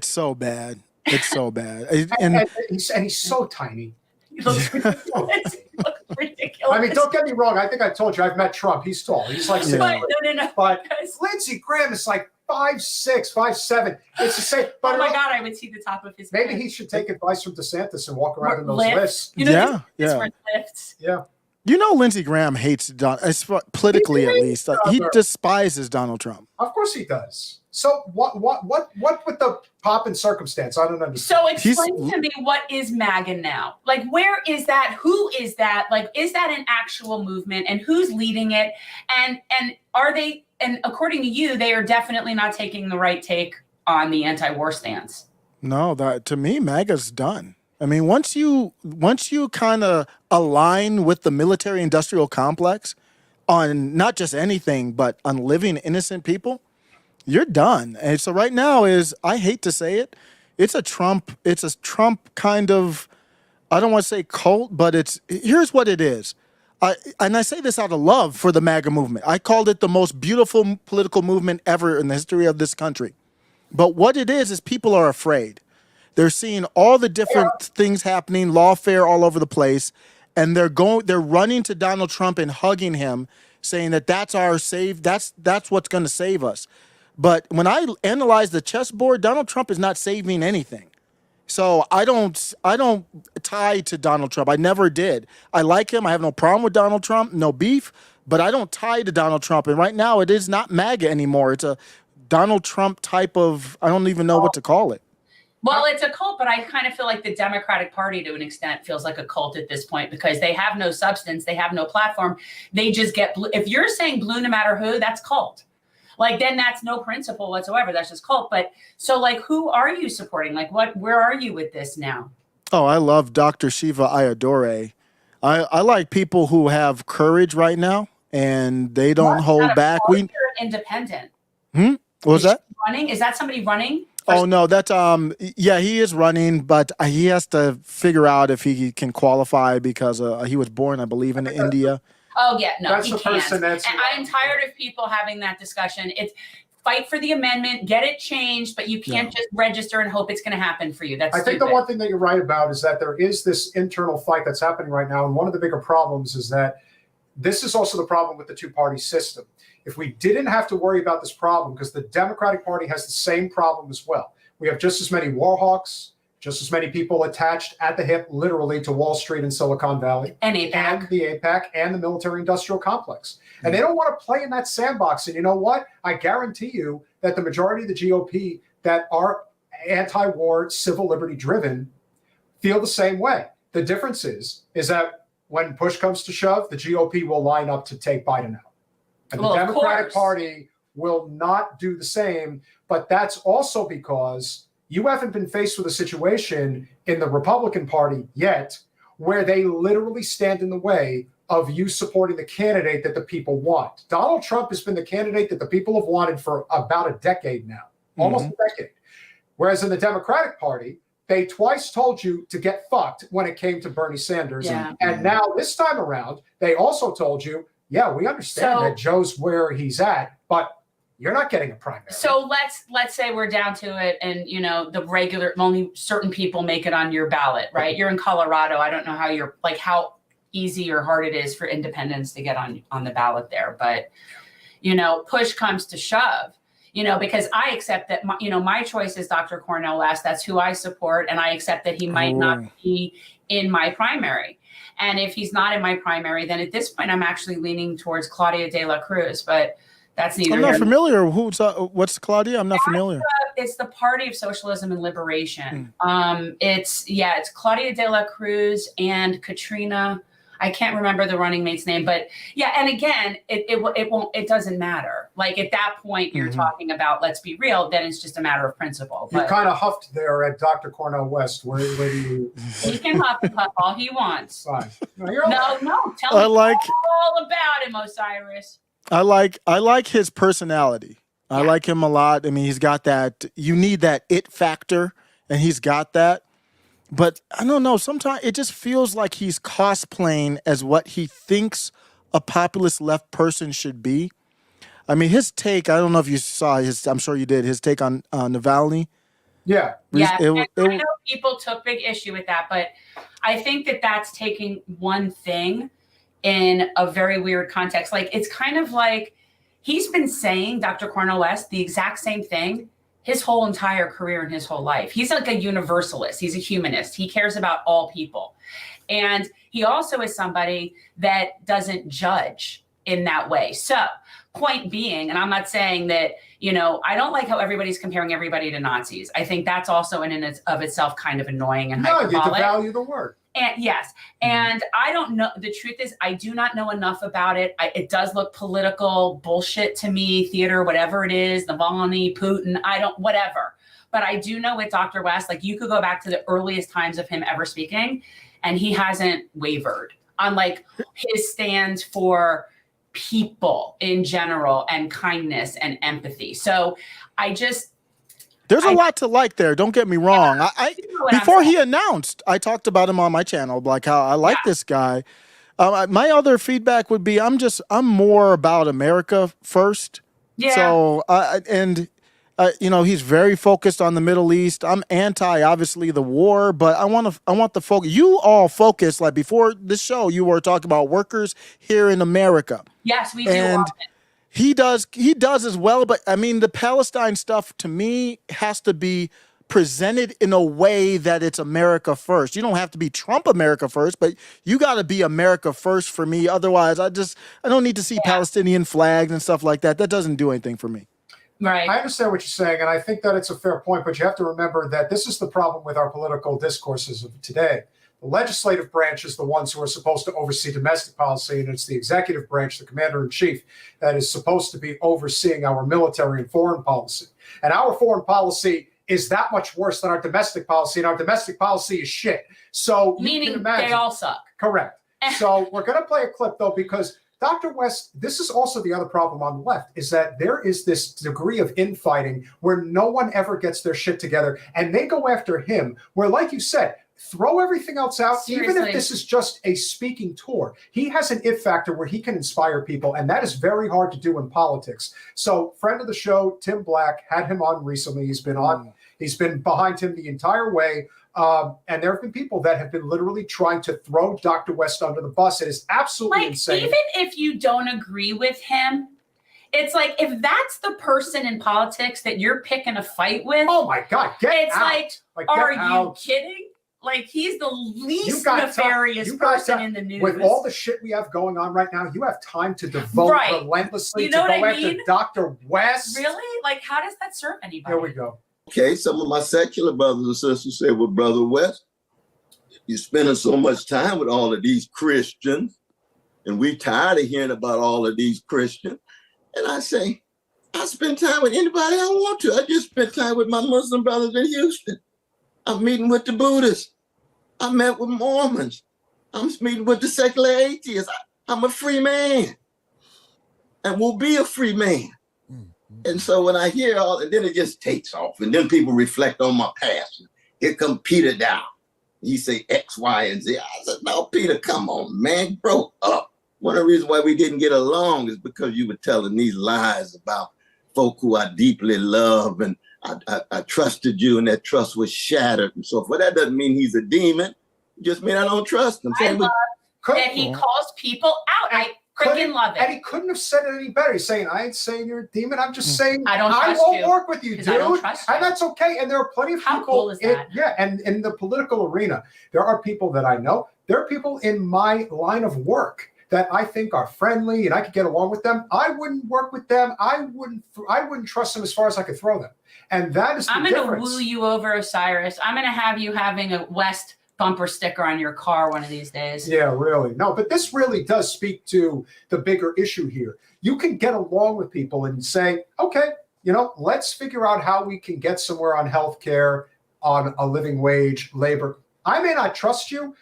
so bad. It's so bad. And he's so tiny. He looks ridiculous. He looks ridiculous. I mean, don't get me wrong. I think I told you I've met Trump. He's tall. He's like 6 foot. No. But Lindsey Graham is like 5'6", 5'7". It's the same. But oh my God, I would see the top of his maybe head. he should take advice from DeSantis and walk around in those Lifts. lifts. You know, Yeah, this yeah. for lifts. Yeah. You know, Lindsey Graham hates politically at least. He despises Donald Trump. Of course he does. So what with the pop and circumstance? I don't understand. So explain to me, what is MAGA now? Like, where is that? Who is that? Like, is that an actual movement, and who's leading it? And are they? And according to you, they are definitely not taking the right take on the anti-war stance. No, that to me, MAGA's done. I mean, once you kind of align with the military-industrial complex on not just anything, but on living innocent people, you're done. And so right now I hate to say it, it's a Trump kind of, I don't want to say cult, but here's what it is. I say this out of love for the MAGA movement. I called it the most beautiful political movement ever in the history of this country. But what it is people are afraid. They're seeing all the different things happening, lawfare all over the place, and they're running to Donald Trump and hugging him, saying that's our save, that's what's going to save us. But when I analyze the chessboard, Donald Trump is not saving anything. So I don't tie to Donald Trump. I never did. I like him. I have no problem with Donald Trump, no beef, but I don't tie to Donald Trump. And right now it is not MAGA anymore. It's a Donald Trump type of, I don't even know what to call it. Well, it's a cult, but I kind of feel like the Democratic Party, to an extent, feels like a cult at this point because they have no substance, they have no platform. They just get blue. If you're saying blue no matter who, that's cult. Like, then that's no principle whatsoever. That's just cult. But so, like, who are you supporting? Like, where are you with this now? Oh, I love Dr. Shiva Dore. I like people who have courage right now and they don't hold back. You're independent. What was that? Running? Is that somebody running? Oh no, that's yeah, he is running, but he has to figure out if he can qualify because he was born, I believe, in India. Oh yeah, no, That's he the can't. person that's. And I'm tired of people having that discussion. It's fight for the amendment, get it changed, but you can't just register and hope it's going to happen for you. That's I think the one thing that you're right about is that there is this internal fight that's happening right now, and one of the bigger problems is that this is also the problem with the two-party system. If we didn't have to worry about this problem, because the Democratic Party has the same problem as well. We have just as many Warhawks, just as many people attached at the hip, literally, to Wall Street and Silicon Valley. And APAC. And the APAC and the military-industrial complex. And they don't want to play in that sandbox. And you know what? I guarantee you that the majority of the GOP that are anti-war, civil liberty-driven feel the same way. The difference is that when push comes to shove, the GOP will line up to take Biden out. And the Democratic Party will not do the same. But that's also because you haven't been faced with a situation in the Republican Party yet where they literally stand in the way of you supporting the candidate that the people want. Donald Trump has been the candidate that the people have wanted for about a decade now, almost a decade. Whereas in the Democratic Party, they twice told you to get fucked when it came to Bernie Sanders. Yeah. And now this time around, they also told you, yeah, we understand that Joe's where he's at, but you're not getting a primary. So let's say we're down to it, and you know the regular only certain people make it on your ballot, right? You're in Colorado. I don't know how you're like how easy or hard it is for independents to get on the ballot there, but you know, push comes to shove. You know, because I accept that my choice is Dr. Cornel West. That's who I support, and I accept that he might not be in my primary. And if he's not in my primary, then at this point I'm actually leaning towards Claudia de la Cruz, but. That's neither. I'm not familiar. What's Claudia? I'm not familiar. It's the Party of Socialism and Liberation. It's Claudia de la Cruz and Katrina. I can't remember the running mate's name, but yeah. And again, it doesn't matter. Like at that point, you're talking about, let's be real. Then it's just a matter of principle. You kind of huffed there at Dr. Cornel West. Where do you? He can huff and puff all he wants. Fine. No, tell me all about him, Osiris. I like his personality. I like him a lot. I mean, he's got that, you need that it factor, and he's got that. But I don't know, sometimes it just feels like he's cosplaying as what he thinks a populist left person should be. I mean, his take, I don't know if you saw his, I'm sure you did, his take on Navalny. Yeah. Yeah, I know people took big issue with that, but I think that that's taking one thing in a very weird context. Like, it's kind of like he's been saying, Dr. Cornel West, the exact same thing his whole entire career and his whole life. He's like a universalist. He's a humanist. He cares about all people. And he also is somebody that doesn't judge in that way. So point being, and I'm not saying that, I don't like how everybody's comparing everybody to Nazis. I think that's also in and of itself kind of annoying and hyperbolic. No, you devalue the word. And yes. And I don't know. The truth is, I do not know enough about it. It does look political bullshit to me, theater, whatever it is, Navalny, Putin, whatever. But I do know with Dr. West, like you could go back to the earliest times of him ever speaking, and he hasn't wavered on like his stands for people in general and kindness and empathy. So there's a lot to like there. Don't get me wrong. Before he announced, I talked about him on my channel, like how I like this guy. My other feedback would be I'm more about America first. Yeah. So he's very focused on the Middle East. I'm anti, obviously, the war, but I want the focus. You all focus, like before this show, you were talking about workers here in America. Yes, we do. And he does as well, but I mean, the Palestine stuff to me has to be presented in a way that it's America first. You don't have to be Trump America first, but you got to be America first for me. Otherwise, I don't need to see Palestinian flags and stuff like that. That doesn't do anything for me. Right. I understand what you're saying, and I think that it's a fair point, but you have to remember that this is the problem with our political discourses of today. The legislative branch is the ones who are supposed to oversee domestic policy, and it's the executive branch, the commander-in-chief, that is supposed to be overseeing our military and foreign policy. And our foreign policy is that much worse than our domestic policy, and our domestic policy is shit. So meaning they all suck. Correct. So we're going to play a clip, though, because Dr. West, this is also the other problem on the left, is that there is this degree of infighting where no one ever gets their shit together, and they go after him, where, like you said, throw everything else out. Seriously. Even if this is just a speaking tour, he has an it factor where he can inspire people, and that is very hard to do in politics. So, friend of the show, Tim Black, had him on recently. He's been behind him the entire way. And there have been people that have been literally trying to throw Dr. West under the bus. It is absolutely insane. Even if you don't agree with him, it's like, if that's the person in politics that you're picking a fight with, oh my God, get out. Like, are you kidding? Like, he's the least nefarious person in the news. With all the shit we have going on right now, you have time to devote relentlessly to go after Dr. West. Really? Like, how does that serve anybody? Here we go. Okay, some of my secular brothers and sisters say, well, Brother West, you're spending so much time with all of these Christians, and we're tired of hearing about all of these Christians. And I say, I spend time with anybody I want to. I just spent time with my Muslim brothers in Houston. I'm meeting with the Buddhists. I met with Mormons. I'm meeting with the secular atheists. I'm a free man and will be a free man. And so when I hear all, and then it just takes off, and then people reflect on my past. Here come Peter down. He say X, Y, and Z. I said, no, Peter, come on, man, grow up. One of the reasons why we didn't get along is because you were telling these lies about folk who I deeply love, and I trusted you, and that trust was shattered, and so forth. That doesn't mean he's a demon. It just means I don't trust him. I love that he calls people out. I freaking love it. And he couldn't have said it any better. He's saying, I ain't saying you're a demon. I'm just saying I won't work with you, dude. I don't trust you. And that's okay. And there are plenty of people. How cool is that? And in the political arena, there are people that I know. There are people in my line of work that I think are friendly and I could get along with them. I wouldn't work with them. I wouldn't trust them as far as I could throw them. And that is the difference. I'm going to woo you over, Osiris. I'm going to have you having a West bumper sticker on your car one of these days. Yeah, really. No, but this really does speak to the bigger issue here. You can get along with people and say, okay, let's figure out how we can get somewhere on healthcare, on a living wage, labor. I may not trust you.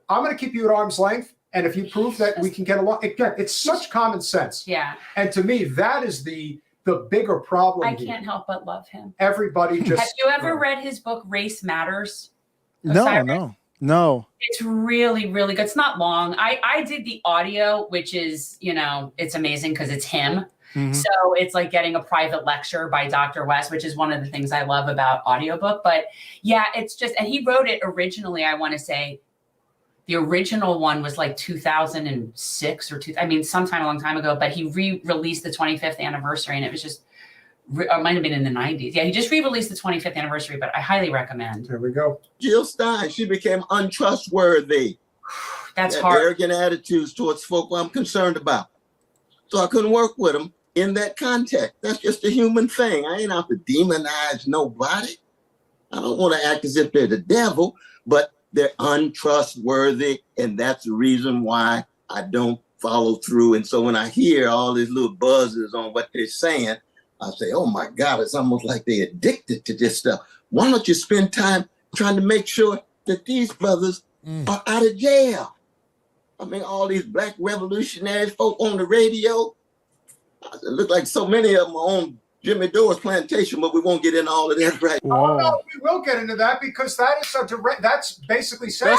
I'm going to keep you at arm's length. And if you prove that we can get along, again, it's such common sense. Yeah. And to me, that is the bigger problem. I can't help but love him. Everybody just. Have you ever read his book, Race Matters? No. It's really, really good. It's not long. I did the audio, which is, it's amazing because it's him. Mm-hmm. So it's like getting a private lecture by Dr. West, which is one of the things I love about audiobook. But yeah, it's just, and he wrote it originally, I want to say, the original one was like 2006 or sometime a long time ago, but he re-released the 25th anniversary, and it was just, it might have been in the 90s. Yeah, he just re-released the 25th anniversary, but I highly recommend. There we go. Jill Stein, she became untrustworthy. That's hard. Arrogant attitudes towards folk I'm concerned about. So I couldn't work with them in that context. That's just a human thing. I ain't out to demonize nobody. I don't want to act as if they're the devil, but they're untrustworthy, and that's the reason why I don't follow through. And so when I hear all these little buzzes on what they're saying, I say, oh my God, it's almost like they're addicted to this stuff. Why don't you spend time trying to make sure that these brothers are out of jail? I mean, all these black revolutionary folk on the radio, it look like so many of them are on Jimmy Dore's plantation, but we won't get into all of that right now. Oh, no, we will get into that because that is a direct, that's basically saying.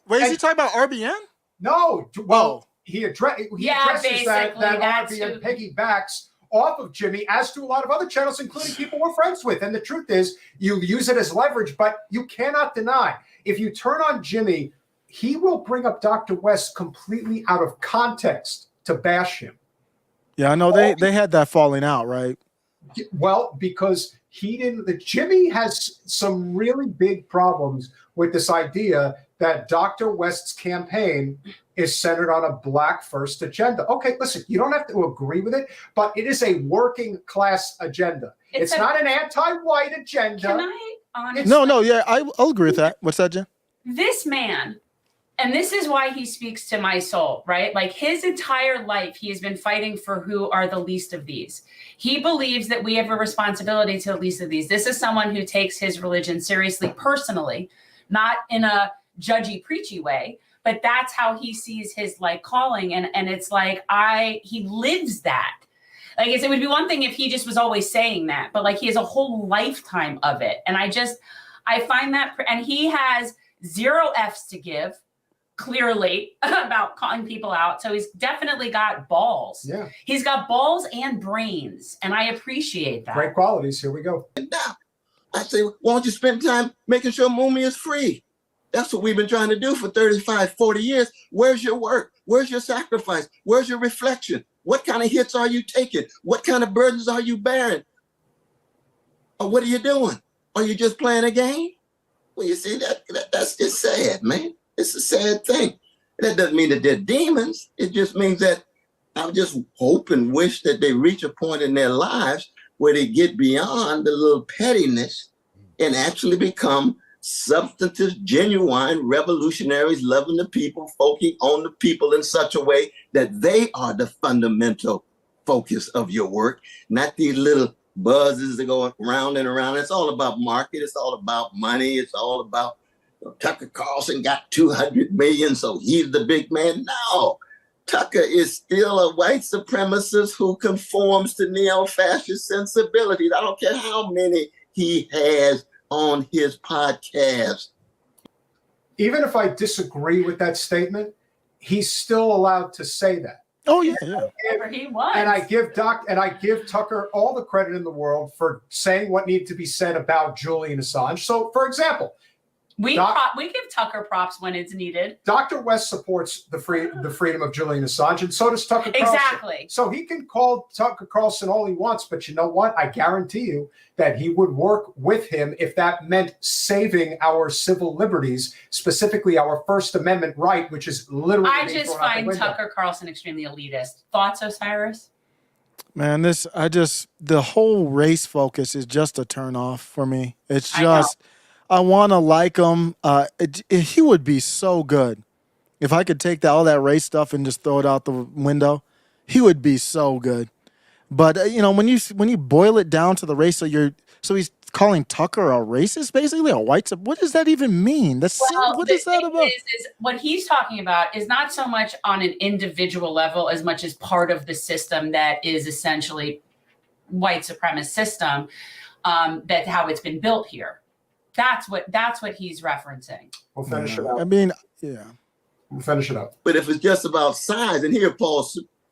Wait, is he talking about RBN? No, well, he addresses that RBN piggybacks off of Jimmy, as to a lot of other channels, including people we're friends with. And the truth is, you use it as leverage, but you cannot deny, if you turn on Jimmy, he will bring up Dr. West completely out of context to bash him. Yeah, I know they had that falling out, right? Well, because Jimmy has some really big problems with this idea that Dr. West's campaign is centered on a black first agenda. Okay, listen, you don't have to agree with it, but it is a working class agenda. It's not an anti-white agenda. Can I honestly? No, yeah, I'll agree with that. What's that, Jen? This man, and this is why he speaks to my soul, right? Like his entire life, he has been fighting for who are the least of these. He believes that we have a responsibility to the least of these. This is someone who takes his religion seriously, personally, not in a judgy, preachy way, but that's how he sees his like calling. And it's like, he lives that. Like it would be one thing if he just was always saying that, but like he has a whole lifetime of it. And I find that, and he has 0 F's to give, clearly, about calling people out. So he's definitely got balls. Yeah. He's got balls and brains, and I appreciate that. Great qualities. Here we go. Now, I say, why don't you spend time making sure Mumia is free? That's what we've been trying to do for 35, 40 years. Where's your work? Where's your sacrifice? Where's your reflection? What kind of hits are you taking? What kind of burdens are you bearing? Or what are you doing? Are you just playing a game? Well, you see, that's just sad, man. It's a sad thing. That doesn't mean that they're demons. It just means that I just hope and wish that they reach a point in their lives where they get beyond the little pettiness and actually become substantive, genuine revolutionaries, loving the people, focusing on the people in such a way that they are the fundamental focus of your work, not these little buzzes that go around and around. It's all about market. It's all about money. It's all about Tucker Carlson got 200 million, so he's the big man. No, Tucker is still a white supremacist who conforms to neo-fascist sensibilities. I don't care how many he has on his podcast. Even if I disagree with that statement, he's still allowed to say that. Oh yeah. Whatever he was. And I give Tucker all the credit in the world for saying what needed to be said about Julian Assange. So, for example, we give Tucker props when it's needed. Dr. West supports the freedom of Julian Assange, and so does Tucker Carlson. Exactly. So he can call Tucker Carlson all he wants, but you know what? I guarantee you that he would work with him if that meant saving our civil liberties, specifically our First Amendment right, which is literally. I just find Tucker Carlson extremely elitist. Thoughts, Osiris? Man, the whole race focus is just a turnoff for me. It's just. I want to like him. He would be so good if I could take all that race stuff and just throw it out the window. He would be so good. But when you boil it down to the race, so he's calling Tucker a racist, basically a white. What does that even mean? What is that about? Is what he's talking about is not so much on an individual level as much as part of the system that is essentially white supremacist system. That how it's been built here. That's what he's referencing. We'll finish it up. I mean, yeah. We'll finish it up. But if it's just about size, and here Paul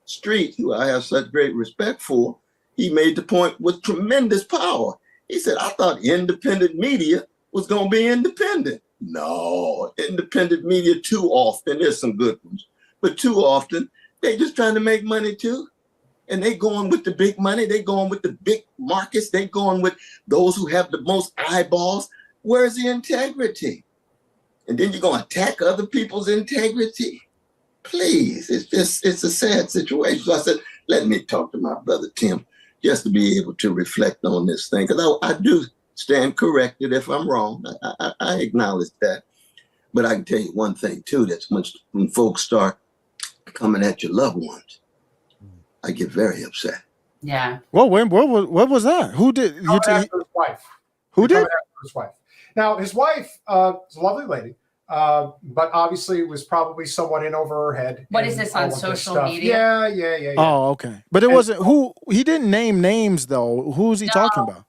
Street, who I have such great respect for, he made the point with tremendous power. He said, I thought independent media was going to be independent. No, independent media too often, there's some good ones, but too often, they just trying to make money too. And they going with the big money. They going with the big markets. They going with those who have the most eyeballs. Where's the integrity? And then you're going to attack other people's integrity? Please, it's a sad situation. So I said, let me talk to my brother Tim just to be able to reflect on this thing. Because I do stand corrected if I'm wrong. I acknowledge that. But I can tell you one thing too, that's when folks start coming at your loved ones, I get very upset. Yeah. Well, what was that? Who did? His wife. Who did? His wife. Now, his wife is a lovely lady, but obviously it was probably somewhat in over her head. What is this on social media? Yeah. Oh, okay. But it wasn't who. He didn't name names though. Who's he talking about?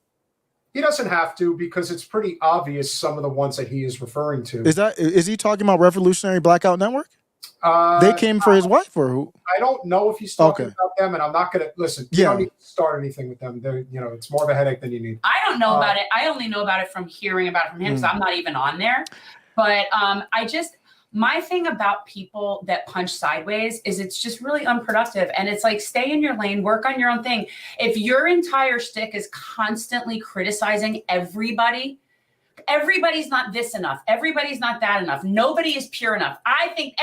He doesn't have to because it's pretty obvious some of the ones that he is referring to. Is he talking about Revolutionary Blackout Network? They came for his wife, or who? I don't know if he's talking about them, and I'm not going to listen. You don't need to start anything with them. They're, it's more of a headache than you need. I don't know about it. I only know about it from hearing about it from him, so I'm not even on there. But my thing about people that punch sideways is it's just really unproductive. And it's like, stay in your lane, work on your own thing. If your entire shtick is constantly criticizing everybody, everybody's not this enough. Everybody's not that enough. Nobody is pure enough. I think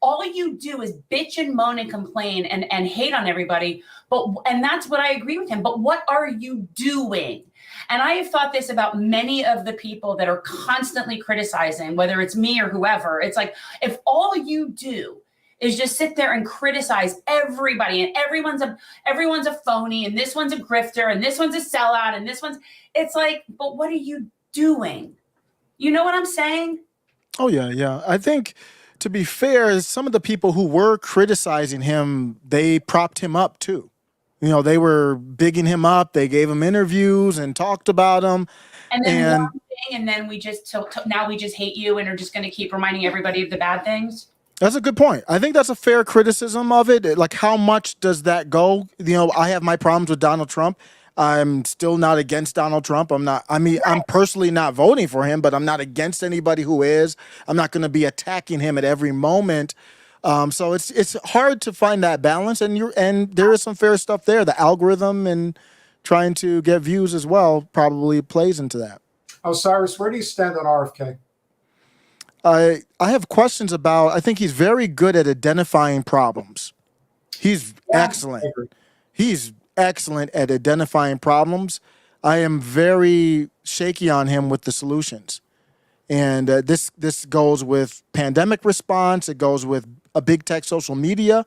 all you do is bitch and moan and complain and hate on everybody. And that's what I agree with him. But what are you doing? And I have thought this about many of the people that are constantly criticizing, whether it's me or whoever. It's like, if all you do is just sit there and criticize everybody, and everyone's a phony, and this one's a grifter, and this one's a sellout, and this one's, it's like, but what are you doing? You know what I'm saying? Oh yeah. I think to be fair, some of the people who were criticizing him, they propped him up too. You know, they were bigging him up. They gave him interviews and talked about him. And then we just now we just hate you and are just going to keep reminding everybody of the bad things. That's a good point. I think that's a fair criticism of it. Like, how much does that go? You know, I have my problems with Donald Trump. I'm still not against Donald Trump. I'm personally not voting for him, but I'm not against anybody who is. I'm not going to be attacking him at every moment. So it's hard to find that balance, and there is some fair stuff there. The algorithm and trying to get views as well probably plays into that. Osiris, where do you stand on RFK? I have questions about. I think he's very good at identifying problems. He's excellent. He's excellent at identifying problems. I am very shaky on him with the solutions. And this goes with pandemic response. It goes with a big tech social media.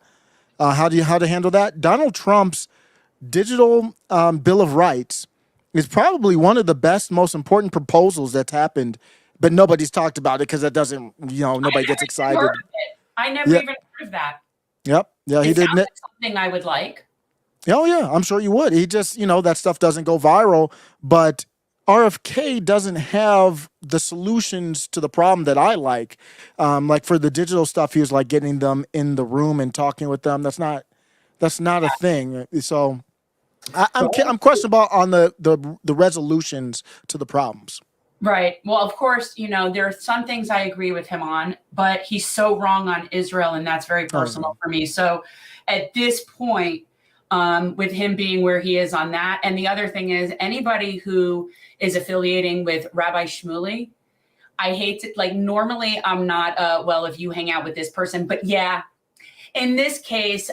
How to handle that? Donald Trump's digital Bill of Rights is probably one of the best, most important proposals that's happened, but nobody's talked about it because it doesn't, nobody gets excited. I never even heard of that. Yep. Yeah, he did. Like something I would like. Oh yeah, I'm sure you would. He just, that stuff doesn't go viral, but RFK doesn't have the solutions to the problem that I like. Like for the digital stuff, he was like getting them in the room and talking with them. That's not a thing. So I'm questionable on the resolutions to the problems. Right. Well, of course, there are some things I agree with him on, but he's so wrong on Israel, and that's very personal for me. So at this point, with him being where he is on that. And the other thing is anybody who is affiliating with Rabbi Shmuley, I hate to, normally I'm not, well, if you hang out with this person, but yeah, in this case,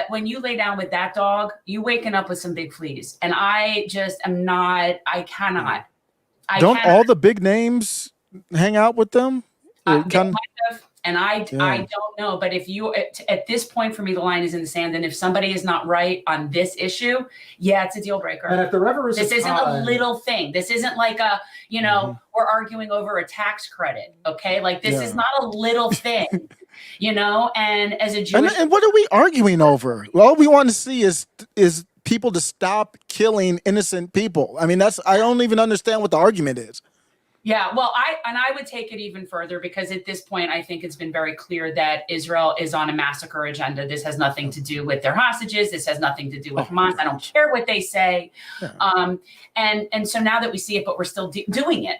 when you lay down with that dog, you waking up with some big fleas. And I just am not, I cannot. Don't all the big names hang out with them? And I don't know, but if you, at this point for me, the line is in the sand. And if somebody is not right on this issue, yeah, it's a deal breaker. And if there ever is this isn't a little thing. This isn't like a, we're arguing over a tax credit. Okay. Like this is not a little thing, and as a Jewish. And what are we arguing over? All we want to see is people to stop killing innocent people. I mean, I don't even understand what the argument is. Yeah, well, I would take it even further because at this point, I think it's been very clear that Israel is on a massacre agenda. This has nothing to do with their hostages. This has nothing to do with Hamas. I don't care what they say. Yeah. And so now that we see it, but we're still doing it.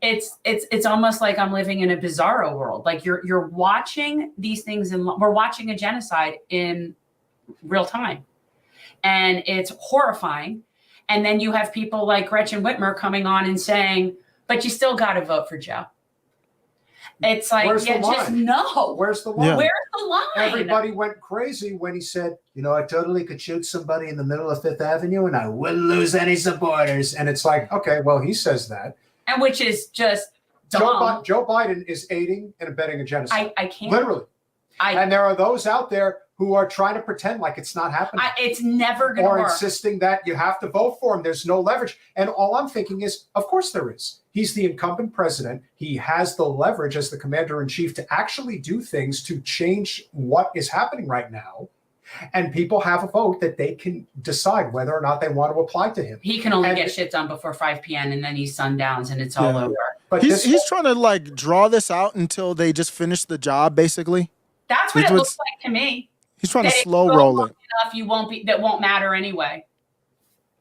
It's almost like I'm living in a bizarro world. Like you're watching these things, and we're watching a genocide in real time, and it's horrifying. And then you have people like Gretchen Whitmer coming on and saying, but you still got to vote for Joe. It's like, just no. Where's the line? Yeah. Where's the line? Everybody went crazy when he said, I totally could shoot somebody in the middle of Fifth Avenue and I wouldn't lose any supporters. And it's like, okay, well, he says that. And which is just dumb. Joe Biden is aiding and abetting a genocide. I can't. Literally. And there are those out there who are trying to pretend like it's not happening. It's never going to work. Or insisting that you have to vote for him. There's no leverage. And all I'm thinking is, of course there is. He's the incumbent president. He has the leverage as the commander-in-chief to actually do things to change what is happening right now. And people have a vote that they can decide whether or not they want to apply to him. He can only get shit done before 5 p.m. and then he's sundowns and it's all over. But he's trying to draw this out until they just finish the job, basically. That's what it looks like to me. He's trying to slow roll it. Enough, that won't matter anyway.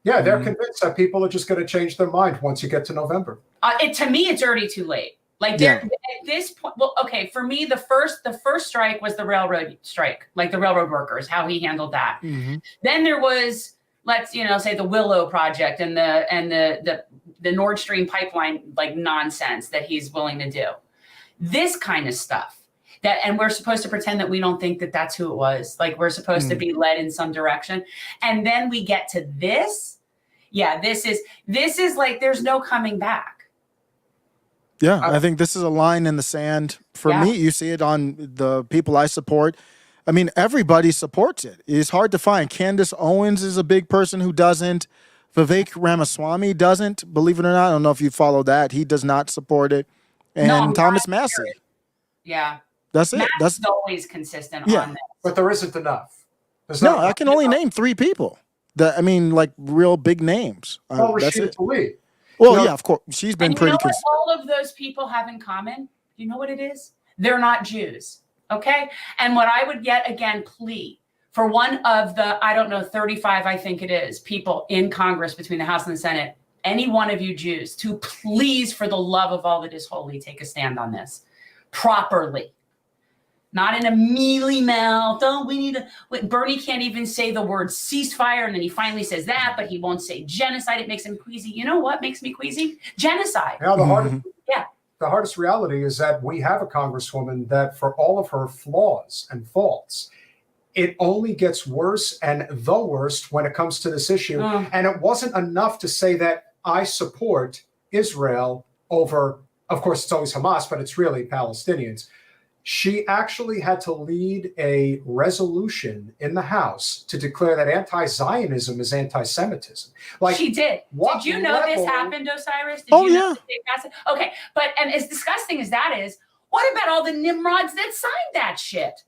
Yeah, they're convinced that people are just going to change their mind once you get to November. To me, it's already too late. At this point, well, okay, for me, the first strike was the railroad strike, like the railroad workers, how he handled that. Mm-hmm. Then there was, let's say the Willow Project and the Nord Stream pipeline nonsense that he's willing to do. This kind of stuff. And we're supposed to pretend that we don't think that that's who it was. We're supposed to be led in some direction. And then we get to this. Yeah, this is there's no coming back. Yeah, I think this is a line in the sand. For me, you see it on the people I support. I mean, everybody supports it. It's hard to find. Candace Owens is a big person who doesn't. Vivek Ramaswamy doesn't, believe it or not. I don't know if you follow that. He does not support it. And Thomas Massey. Yeah. That's it. Matt's always consistent on this. But there isn't enough. No, I can only name 3 people. Like real big names. Rashida Tlaib. Well, yeah, of course. She's been pretty consistent. All of those people have in common, you know what it is? They're not Jews. Okay? And what I would yet again plea for one of the, 35, I think it is, people in Congress between the House and the Senate, any one of you Jews, to please, for the love of all that is holy, take a stand on this properly. Not in a mealy mouth. Oh, we need to. Bernie can't even say the word ceasefire, and then he finally says that, but he won't say genocide. It makes him queasy. You know what makes me queasy? Genocide. Now the hardest reality is that we have a congresswoman that, for all of her flaws and faults, it only gets worse and the worst when it comes to this issue. And it wasn't enough to say that I support Israel over, of course, it's always Hamas, but it's really Palestinians. She actually had to lead a resolution in the House to declare that anti-Zionism is anti-Semitism. Like, she did. Did you know this happened, Osiris? Did you know this? Okay, but and as disgusting as that is, what about all the Nimrods that signed that shit?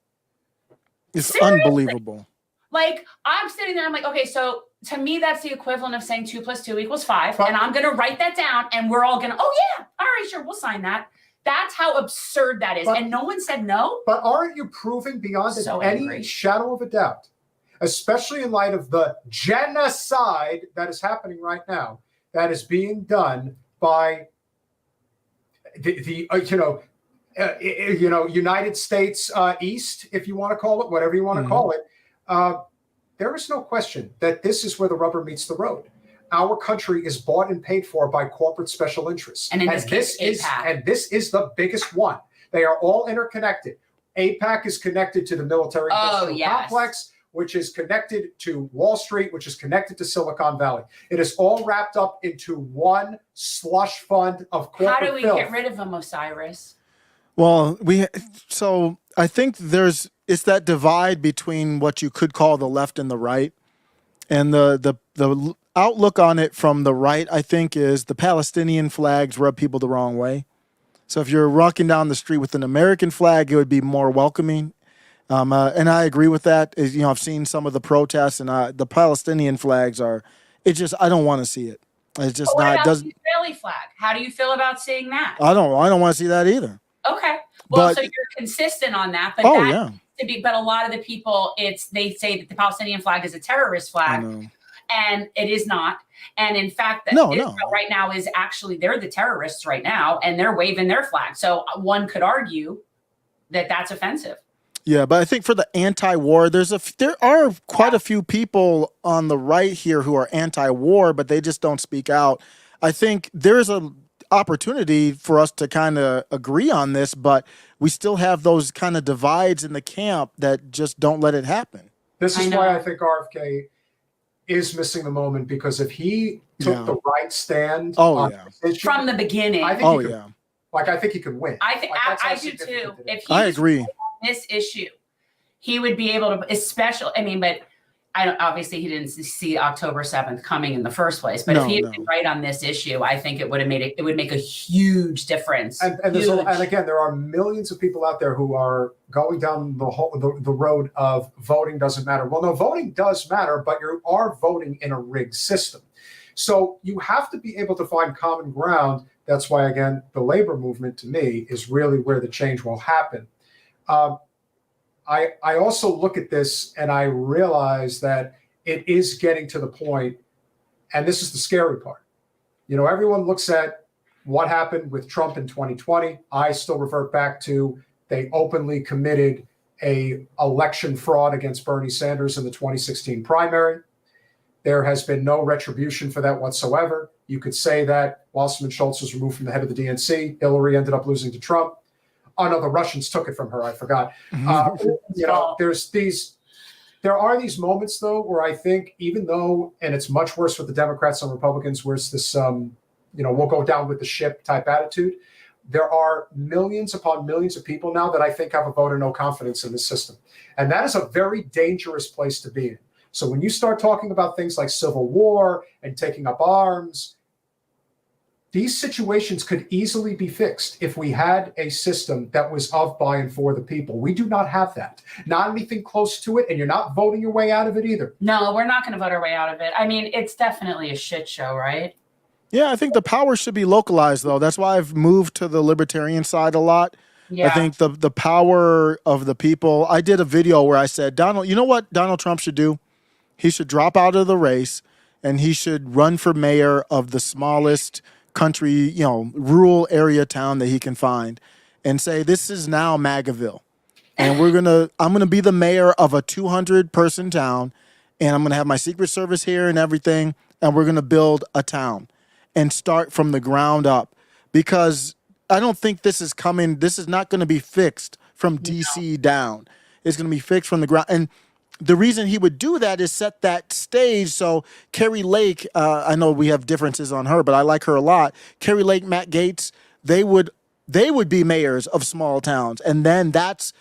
It's unbelievable. Like, I'm sitting there, I'm like, okay, so to me, that's the equivalent of saying 2 + 2 = 5. And I'm going to write that down, and we're all going to, oh yeah, all right, sure, we'll sign that. That's how absurd that is. And no one said no. But aren't you proving beyond any shadow of a doubt, especially in light of the genocide that is happening right now, that is being done by the United States East, if you want to call it, whatever you want to call it. There is no question that this is where the rubber meets the road. Our country is bought and paid for by corporate special interests. And this is the biggest one. They are all interconnected. AIPAC is connected to the military industrial complex, which is connected to Wall Street, which is connected to Silicon Valley. It is all wrapped up into one slush fund of corporate How do we filth. get rid of them, Osiris? Well, I think it's that divide between what you could call the left and the right. And the outlook on it from the right, I think, is the Palestinian flags rub people the wrong way. So if you're walking down the street with an American flag, it would be more welcoming. And I agree with that. I've seen some of the protests, and the Palestinian flags I don't want to see it. It's just what about the Israeli flag? How do you feel about seeing that? I don't want to see that either. Okay. Well, so you're consistent on that, but but a lot of the people, they say that the Palestinian flag is a terrorist flag, and it is not. And in fact, Israel right now is actually, they're the terrorists right now, and they're waving their flag. So one could argue that that's offensive. Yeah, but I think for the anti-war, there are quite a few people on the right here who are anti-war, but they just don't speak out. I think there's a opportunity for us to kind of agree on this, but we still have those kind of divides in the camp that just don't let it happen. This is why I think RFK is missing the moment, because if he took the right stand from the beginning, I think I think he could win. I think I do too. If he agree on this issue, he would be able to, but obviously he didn't see October 7th coming in the first place, but if he had been right on this issue, I think it would make a huge difference. And again, there are millions of people out there who are going down the road of voting doesn't matter. Well, no, voting does matter, but you are voting in a rigged system. So you have to be able to find common ground. That's why, again, the labor movement to me is really where the change will happen. I also look at this and I realize that it is getting to the point, and this is the scary part. Everyone looks at what happened with Trump in 2020. I still revert back to they openly committed a election fraud against Bernie Sanders in the 2016 primary. There has been no retribution for that whatsoever. You could say that Wasserman Schultz was removed from the head of the DNC. Hillary ended up losing to Trump. Oh no, the Russians took it from her. I forgot. There are these moments though where I think, even though, and it's much worse with the Democrats and Republicans, where it's this, we'll go down with the ship type attitude. There are millions upon millions of people now that I think have a vote of no confidence in the system, and that is a very dangerous place to be in. So when you start talking about things like civil war and taking up arms, these situations could easily be fixed if we had a system that was of, by, and for the people. We do not have that. Not anything close to it, and you're not voting your way out of it either. No, we're not going to vote our way out of it. I mean, it's definitely a shit show, right? Yeah, I think the power should be localized, though. That's why I've moved to the Libertarian side a lot. Yeah. I think the power of the people. I did a video where I said, Donald, you know what Donald Trump should do? He should drop out of the race, and he should run for mayor of the smallest country, you know, rural area town that he can find, and say, this is now MAGAville. And I'm gonna be the mayor of a 200-person town, and I'm gonna have my Secret Service here and everything, and we're gonna build a town and start from the ground up. Because I don't think this is not gonna be fixed from DC down. It's gonna be fixed from the ground. And the reason he would do that is set that stage. So Carrie Lake, I know we have differences on her, but I like her a lot. Carrie Lake, Matt Gaetz, they would be mayors of small towns. And then that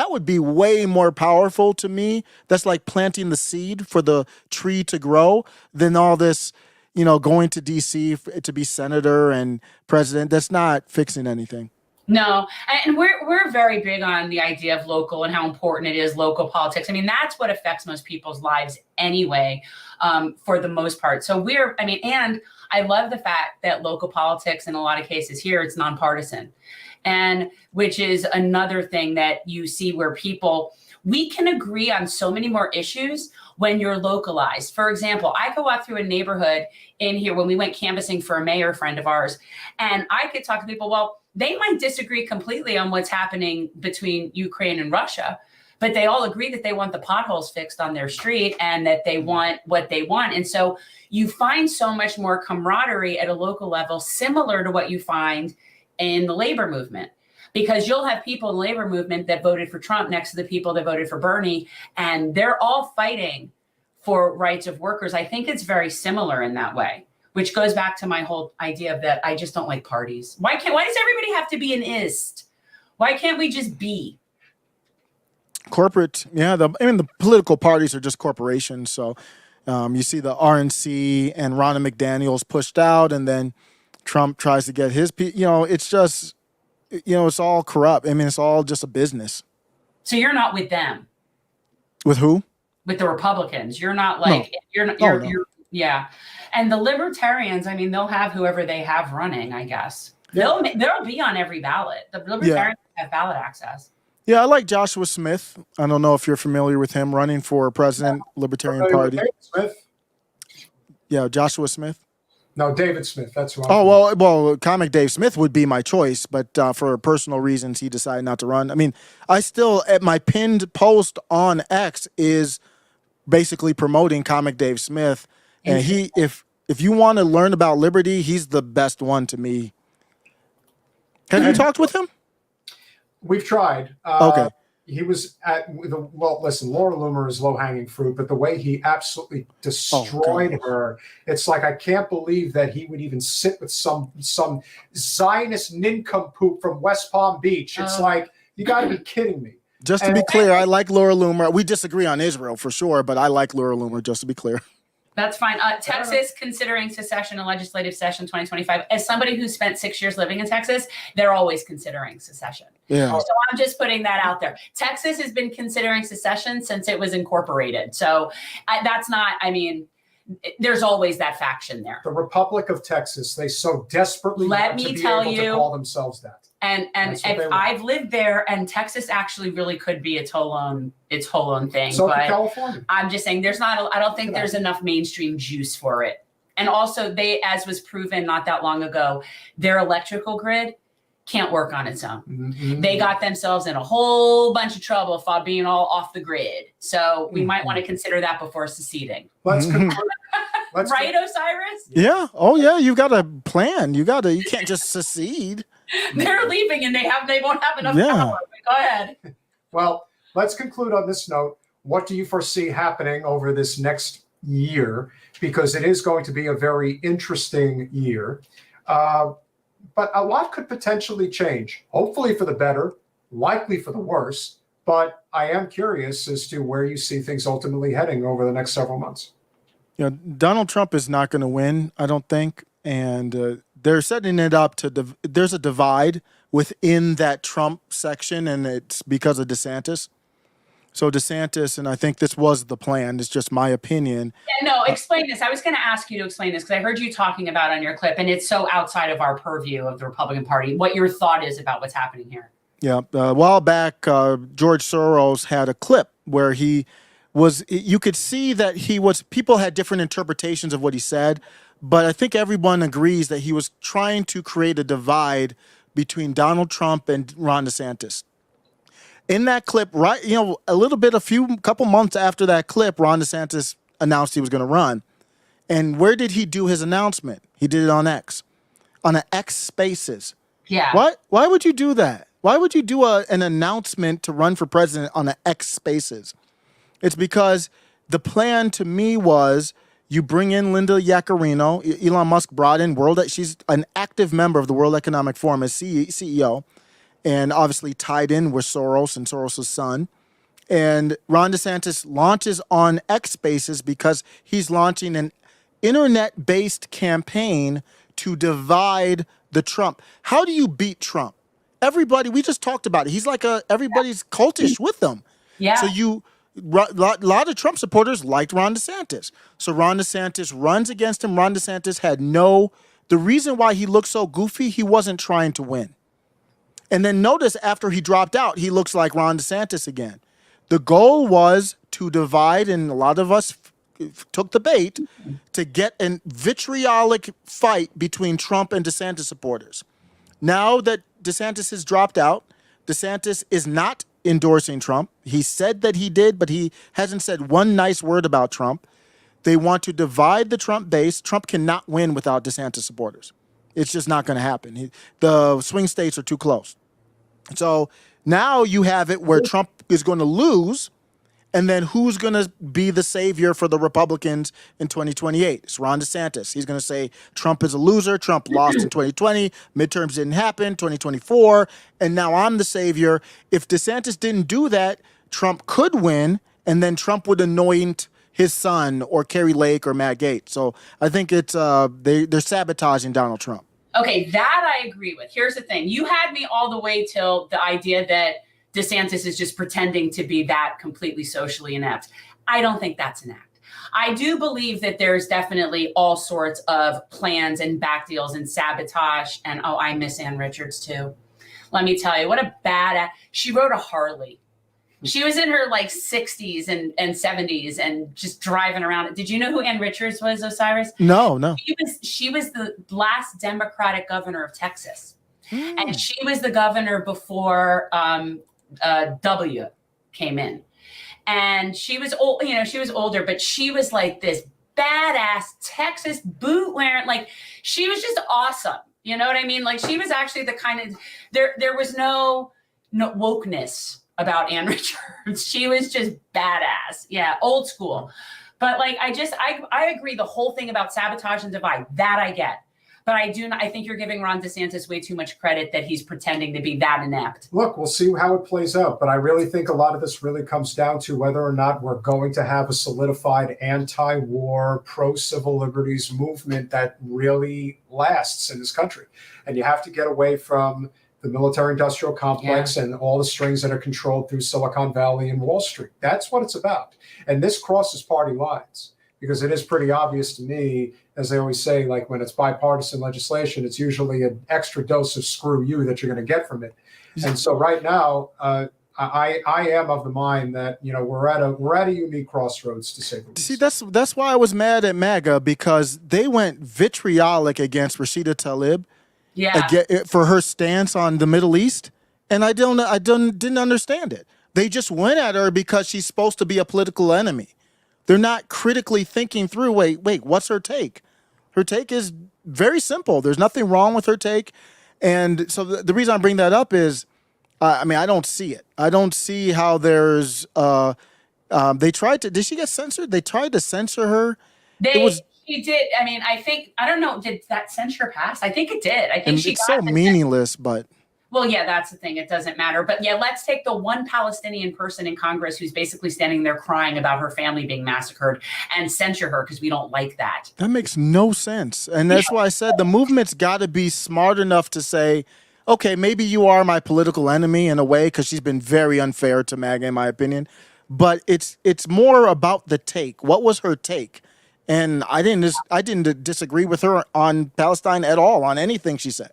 would be way more powerful to me. That's like planting the seed for the tree to grow than all this, you know, going to DC to be senator and president. That's not fixing anything. No, and we're very big on the idea of local and how important it is, local politics. I mean, that's what affects most people's lives anyway, for the most part. So and I love the fact that local politics in a lot of cases here, it's nonpartisan, and which is another thing that you see where we can agree on so many more issues when you're localized. For example, I could walk through a neighborhood in here when we went canvassing for a mayor friend of ours, and I could talk to people, well, they might disagree completely on what's happening between Ukraine and Russia, but they all agree that they want the potholes fixed on their street and that they want what they want. And so you find so much more camaraderie at a local level, similar to what you find in the labor movement, because you'll have people in the labor movement that voted for Trump next to the people that voted for Bernie, and they're all fighting for rights of workers. I think it's very similar in that way, which goes back to my whole idea of that I just don't like parties. Why does everybody have to be an ist? Why can't we just be? Corporate, yeah. The political parties are just corporations. So you see the RNC and Ronna McDaniel's pushed out, and then Trump tries to get his, it's just, it's all corrupt. I mean, it's all just a business. So you're not with them? With who? With the Republicans. You're not like, no. you're yeah. And the Libertarians, I mean, they'll have whoever they have running, I guess. Yeah. They'll be on every ballot. The Libertarians have ballot access. Yeah, I like Joshua Smith. I don't know if you're familiar with him, running for president, Libertarian Party. David Smith? Yeah, Joshua Smith. No, David Smith. That's who. Well, comic Dave Smith would be my choice, but for personal reasons, he decided not to run. I mean, at my pinned post on X is basically promoting comic Dave Smith. And if you want to learn about liberty, he's the best one to me. Have you talked with him? We've tried. Okay. He was listen, Laura Loomer is low-hanging fruit, but the way he absolutely destroyed her, it's like, I can't believe that he would even sit with some Zionist nincompoop from West Palm Beach. It's like, you got to be kidding me. Just to be clear, I like Laura Loomer. We disagree on Israel for sure, but I like Laura Loomer, just to be clear. That's fine. Texas considering secession and legislative session 2025. As somebody who spent 6 years living in Texas, they're always considering secession. Yeah. So I'm just putting that out there. Texas has been considering secession since it was incorporated. So there's always that faction there. The Republic of Texas, they so desperately want to be able to call themselves that. And I've lived there, and Texas actually really could be its whole own thing. So but California. I'm just saying I don't think there's enough mainstream juice for it. And also as was proven not that long ago, their electrical grid can't work on its own. Mm-hmm. They got themselves in a whole bunch of trouble for being all off the grid. So we might want to consider that before seceding. Right, Osiris? Yeah. Oh yeah. You got a plan. You can't just secede. They're leaving and they won't have enough power. Go ahead. Well, let's conclude on this note. What do you foresee happening over this next year? Because it is going to be a very interesting year. But a lot could potentially change, hopefully for the better, likely for the worse. But I am curious as to where you see things ultimately heading over the next several months. Donald Trump is not going to win, I don't think. And they're setting it up to, there's a divide within that Trump section, and it's because of DeSantis. So DeSantis, and I think this was the plan, it's just my opinion. Yeah, no, explain this. I was going to ask you to explain this because I heard you talking about on your clip, and it's so outside of our purview of the Republican Party, what your thought is about what's happening here. Yeah, a while back, George Soros had a clip where he was, you could see that people had different interpretations of what he said, but I think everyone agrees that he was trying to create a divide between Donald Trump and Ron DeSantis. In that clip, right, a couple months after that clip, Ron DeSantis announced he was going to run. And where did he do his announcement? He did it on X, on an X Spaces. Yeah. Why would you do that? Why would you do an announcement to run for president on an X Spaces? It's because the plan to me was you bring in Linda Yaccarino. Elon Musk brought in she's an active member of the World Economic Forum as CEO, and obviously tied in with Soros and Soros' son. And Ron DeSantis launches on X Spaces because he's launching an internet-based campaign to divide the Trump. How do you beat Trump? Everybody, we just talked about it. He's like everybody's cultish with them. Yeah. So a lot of Trump supporters liked Ron DeSantis. So Ron DeSantis runs against him. Ron DeSantis had the reason why he looked so goofy, he wasn't trying to win. And then notice after he dropped out, he looks like Ron DeSantis again. The goal was to divide, and a lot of us took the bait, to get a vitriolic fight between Trump and DeSantis supporters. Now that DeSantis has dropped out, DeSantis is not endorsing Trump. He said that he did, but he hasn't said one nice word about Trump. They want to divide the Trump base. Trump cannot win without DeSantis supporters. It's just not going to happen. The swing states are too close. So now you have it where Trump is going to lose, and then who's going to be the savior for the Republicans in 2028? It's Ron DeSantis. He's going to say Trump is a loser. Trump lost in 2020. Midterms didn't happen, 2024, and now I'm the savior. If DeSantis didn't do that, Trump could win, and then Trump would anoint his son or Kerry Lake or Matt Gaetz. So I think it's they're sabotaging Donald Trump. Okay, that I agree with. Here's the thing. You had me all the way till the idea that DeSantis is just pretending to be that completely socially inept. I don't think that's an act. I do believe that there's definitely all sorts of plans and back deals and sabotage. And I miss Ann Richards too. Let me tell you, what a badass. She rode a Harley. She was in her 60s and 70s and just driving around. Did you know who Ann Richards was, Osiris? No. She was the last Democratic governor of Texas. And she was the governor before W came in. And she was old, she was older, but she was like this badass Texas boot wearing, she was just awesome. You know what I mean? She was actually the kind of, there was no wokeness about Ann Richards. She was just badass. Yeah, old school. But I agree, the whole thing about sabotage and divide, that I get. But I think you're giving Ron DeSantis way too much credit that he's pretending to be that inept. Look, we'll see how it plays out. But I really think a lot of this really comes down to whether or not we're going to have a solidified anti-war, pro-civil liberties movement that really lasts in this country. And you have to get away from the military-industrial complex and all the strings that are controlled through Silicon Valley and Wall Street. That's what it's about. And this crosses party lines, because it is pretty obvious to me, as they always say, when it's bipartisan legislation, it's usually an extra dose of screw you that you're going to get from it. And so right now, I am of the mind that, we're at a unique crossroads, to say the least. See, that's why I was mad at MAGA, because they went vitriolic against Rashida Tlaib. For her stance on the Middle East, and I didn't understand it. They just went at her because she's supposed to be a political enemy. They're not critically thinking through, wait, what's her take? Her take is very simple. There's nothing wrong with her take. And so the reason I bring that up is, I don't see it. I don't see how there's, they tried to, did she get censored? They tried to censor her. She did. I don't know. Did that censure pass? I think it did. I think it's so meaningless, but Well, yeah, that's the thing. It doesn't matter. But yeah, let's take the one Palestinian person in Congress who's basically standing there crying about her family being massacred and censure her because we don't like that. That makes no sense. And that's why I said the movement's got to be smart enough to say, okay, maybe you are my political enemy in a way, because she's been very unfair to MAGA, in my opinion. But it's more about the take. What was her take? And I didn't disagree with her on Palestine at all, on anything she said.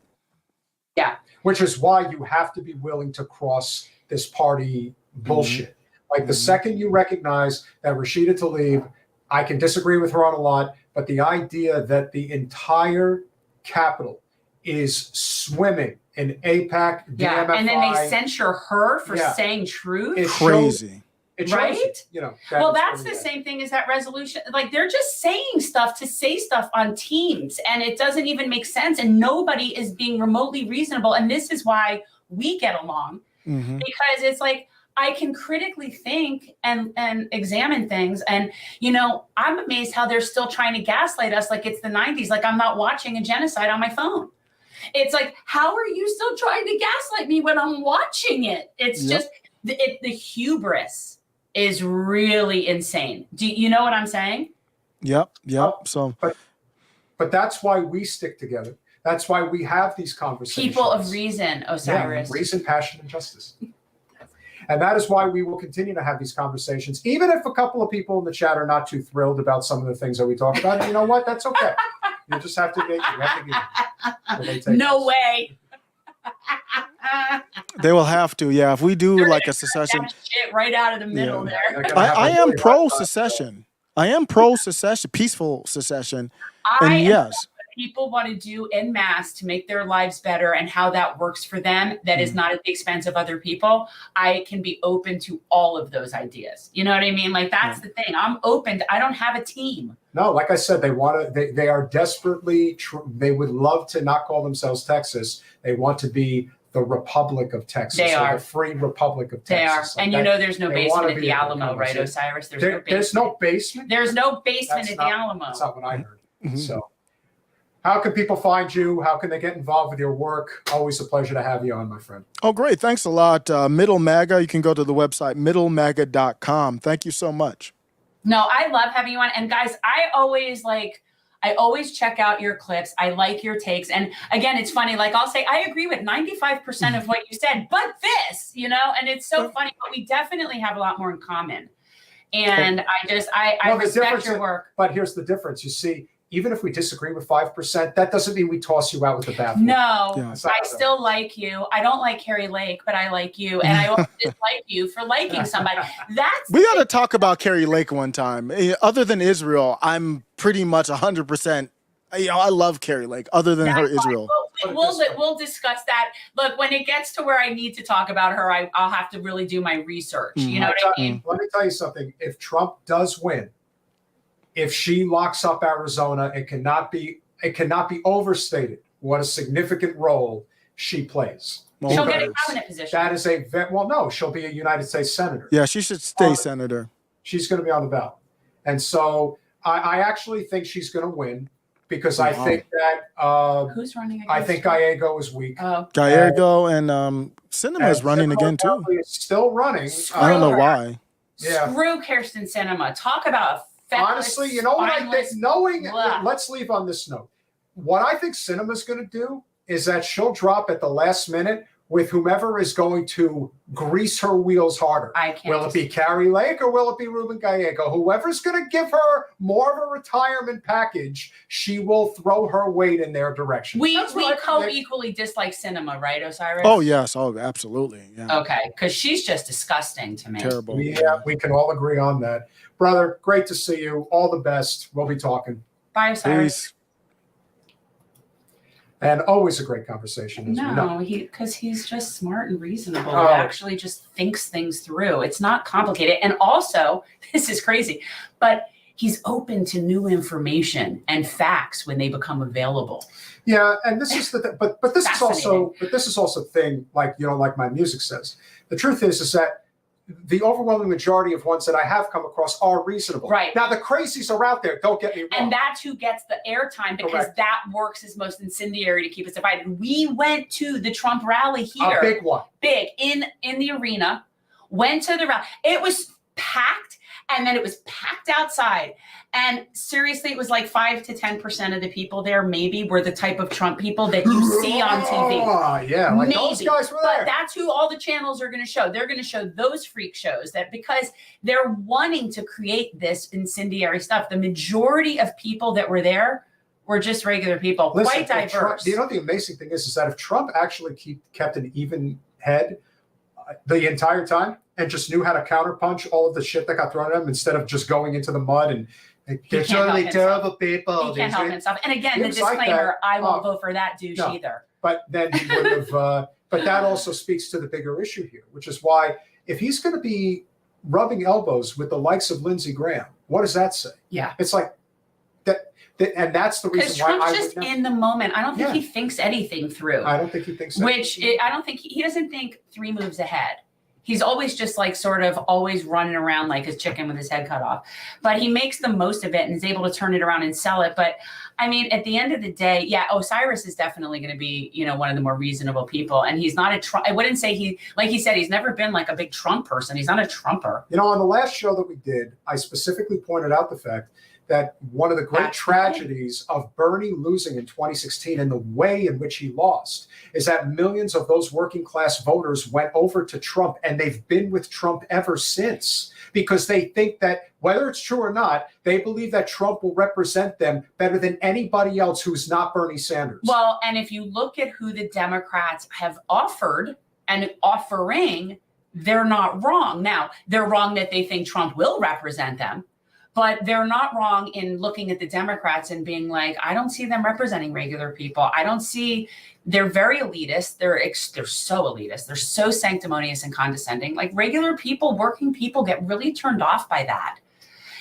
Yeah. Which is why you have to be willing to cross this party bullshit. Like the second you recognize that Rashida Tlaib, I can disagree with her on a lot, but the idea that the entire Capitol is swimming in AIPAC, Yeah. DMFI, And then they censure her for saying truth. it Crazy. It shows, Right? You know. Well, that's the same thing as that resolution. Like, they're just saying stuff to say stuff on Teams, and it doesn't even make sense. And nobody is being remotely reasonable. And this is why we get along, because it's like, I can critically think and examine things. And, you know, I'm amazed how they're still trying to gaslight us like it's the 90s, like I'm not watching a genocide on my phone. It's like, how are you still trying to gaslight me when I'm watching it? It's just the hubris is really insane. Do you know what I'm saying? Yep. So, but that's why we stick together. That's why we have these conversations. People of reason, Osiris. Yeah, reason, passion, and justice. And that is why we will continue to have these conversations, even if a couple of people in the chat are not too thrilled about some of the things that we talk about. And you know what? That's okay. You just have to get. No way. they will have to. Yeah. If we do like a secession. Shit right out of the middle there. I am pro secession. I am pro secession, peaceful secession. And yes. People want to do en masse to make their lives better and how that works for them, that is not at the expense of other people. I can be open to all of those ideas. You know what I mean? Like, that's the thing. I'm open. I don't have a team. No, like I said, they want to, they are desperately, they would love to not call themselves Texas. They want to be the Republic of Texas. They are. The free Republic of They are. Texas. And you know, there's no basement at the Alamo, right, Osiris? There's no basement? There's no basement at the Alamo. That's not what I heard. So how can people find you? How can they get involved with your work? Always a pleasure to have you on, my friend. Oh, great. Thanks a lot. Middle MAGA. You can go to the website, middlemaga.com. Thank you so much. No, I love having you on. And guys, I always check out your clips. I like your takes. And again, it's funny. Like, I'll say, I agree with 95% of what you said, but this, you know, and it's so funny, but we definitely have a lot more in common. And I respect your work. But here's the difference. You see, even if we disagree with 5%, that doesn't mean we toss you out with the bathwater. No, I still like you. I don't like Carrie Lake, but I like you. And I also dislike you for liking somebody. We got to talk about Carrie Lake one time. Other than Israel, I'm pretty much 100%. You know, I love Carrie Lake, other than her Israel. We'll discuss that. Look, when it gets to where I need to talk about her, I'll have to really do my research. You know what I mean? Let me tell you something. If Trump does win, if she locks up Arizona, it cannot be overstated what a significant role she plays. She'll get a cabinet position. That is no, she'll be a United States senator. Yeah, she should stay senator. She's going to be on the ballot. And so I actually think she's going to win because I think that who's running against I think Gallego is weak. Gallego and Sinema is running again too. Is still running. I don't know why. Yeah. Screw Kirsten Sinema. Talk about honestly, you know what I think? Let's leave on this note. What I think Sinema's going to do is that she'll drop at the last minute with whomever is going to grease her wheels harder. Will it be Carrie Lake or will it be Ruben Gallego? Whoever's going to give her more of a retirement package, she will throw her weight in their direction. We co-equally dislike Sinema, right, Osiris? Oh, yes. Oh, absolutely. Yeah. Okay, because she's just disgusting to me. Terrible. Yeah, we can all agree on that. Brother, great to see you. All the best. We'll be talking. Bye, Osiris. Peace. And always a great conversation. No, because he's just smart and reasonable. He actually just thinks things through. It's not complicated. And also, this is crazy, but he's open to new information and facts when they become available. Yeah, and this is but this is also the thing, like, you know, like my music says. The truth is that the overwhelming majority of ones that I have come across are reasonable. Right. Now, the crazies are out there. Don't get me wrong. And that's who gets the airtime, because Correct. that works as most incendiary to keep us divided. We went to the Trump rally here. A big one. Big in the arena, went to the rally. It was packed, and then it was packed outside. And seriously, it was like 5 to 10% of the people there maybe were the type of Trump people that you see on TV. Oh, yeah, like those guys were there. But that's who all the channels are going to show. They're going to show those freak shows, that because they're wanting to create this incendiary stuff. The majority of people that were there were just regular people, Listen, quite diverse. Trump, you know, the amazing thing is that if Trump actually kept an even head the entire time and just knew how to counterpunch all of the shit that got thrown at him instead of just going into the mud and there's only terrible people. He can't help himself. And again, the Things like disclaimer, that. I won't vote for that douche either. But then he would have, but that also speaks to the bigger issue here, which is why if he's going to be rubbing elbows with the likes of Lindsey Graham, what does that say? Yeah. It's like that and that's the Because reason why Trump's I just would in the moment. I don't think he thinks anything through. I don't think he thinks that. I don't think he doesn't think 3 moves ahead. He's always just like sort of always running around like his chicken with his head cut off. But he makes the most of it and is able to turn it around and sell it. But I mean, at the end of the day, yeah, Osiris is definitely going to be, you know, one of the more reasonable people. And he's not a Trump. I wouldn't say like he said, he's never been like a big Trump person. He's not a Trumper. You know, on the last show that we did, I specifically pointed out the fact that one of the great tragedies of Bernie losing in 2016 and the way in which he lost is that millions of those working class voters went over to Trump, and they've been with Trump ever since because they think that, whether it's true or not, they believe that Trump will represent them better than anybody else who's not Bernie Sanders. Well, and if you look at who the Democrats have offered and offering, they're not wrong. Now, they're wrong that they think Trump will represent them. But they're not wrong in looking at the Democrats and being like, I don't see them representing regular people. I don't see, they're very elitist. They're so elitist. They're so sanctimonious and condescending. Like regular people, working people get really turned off by that.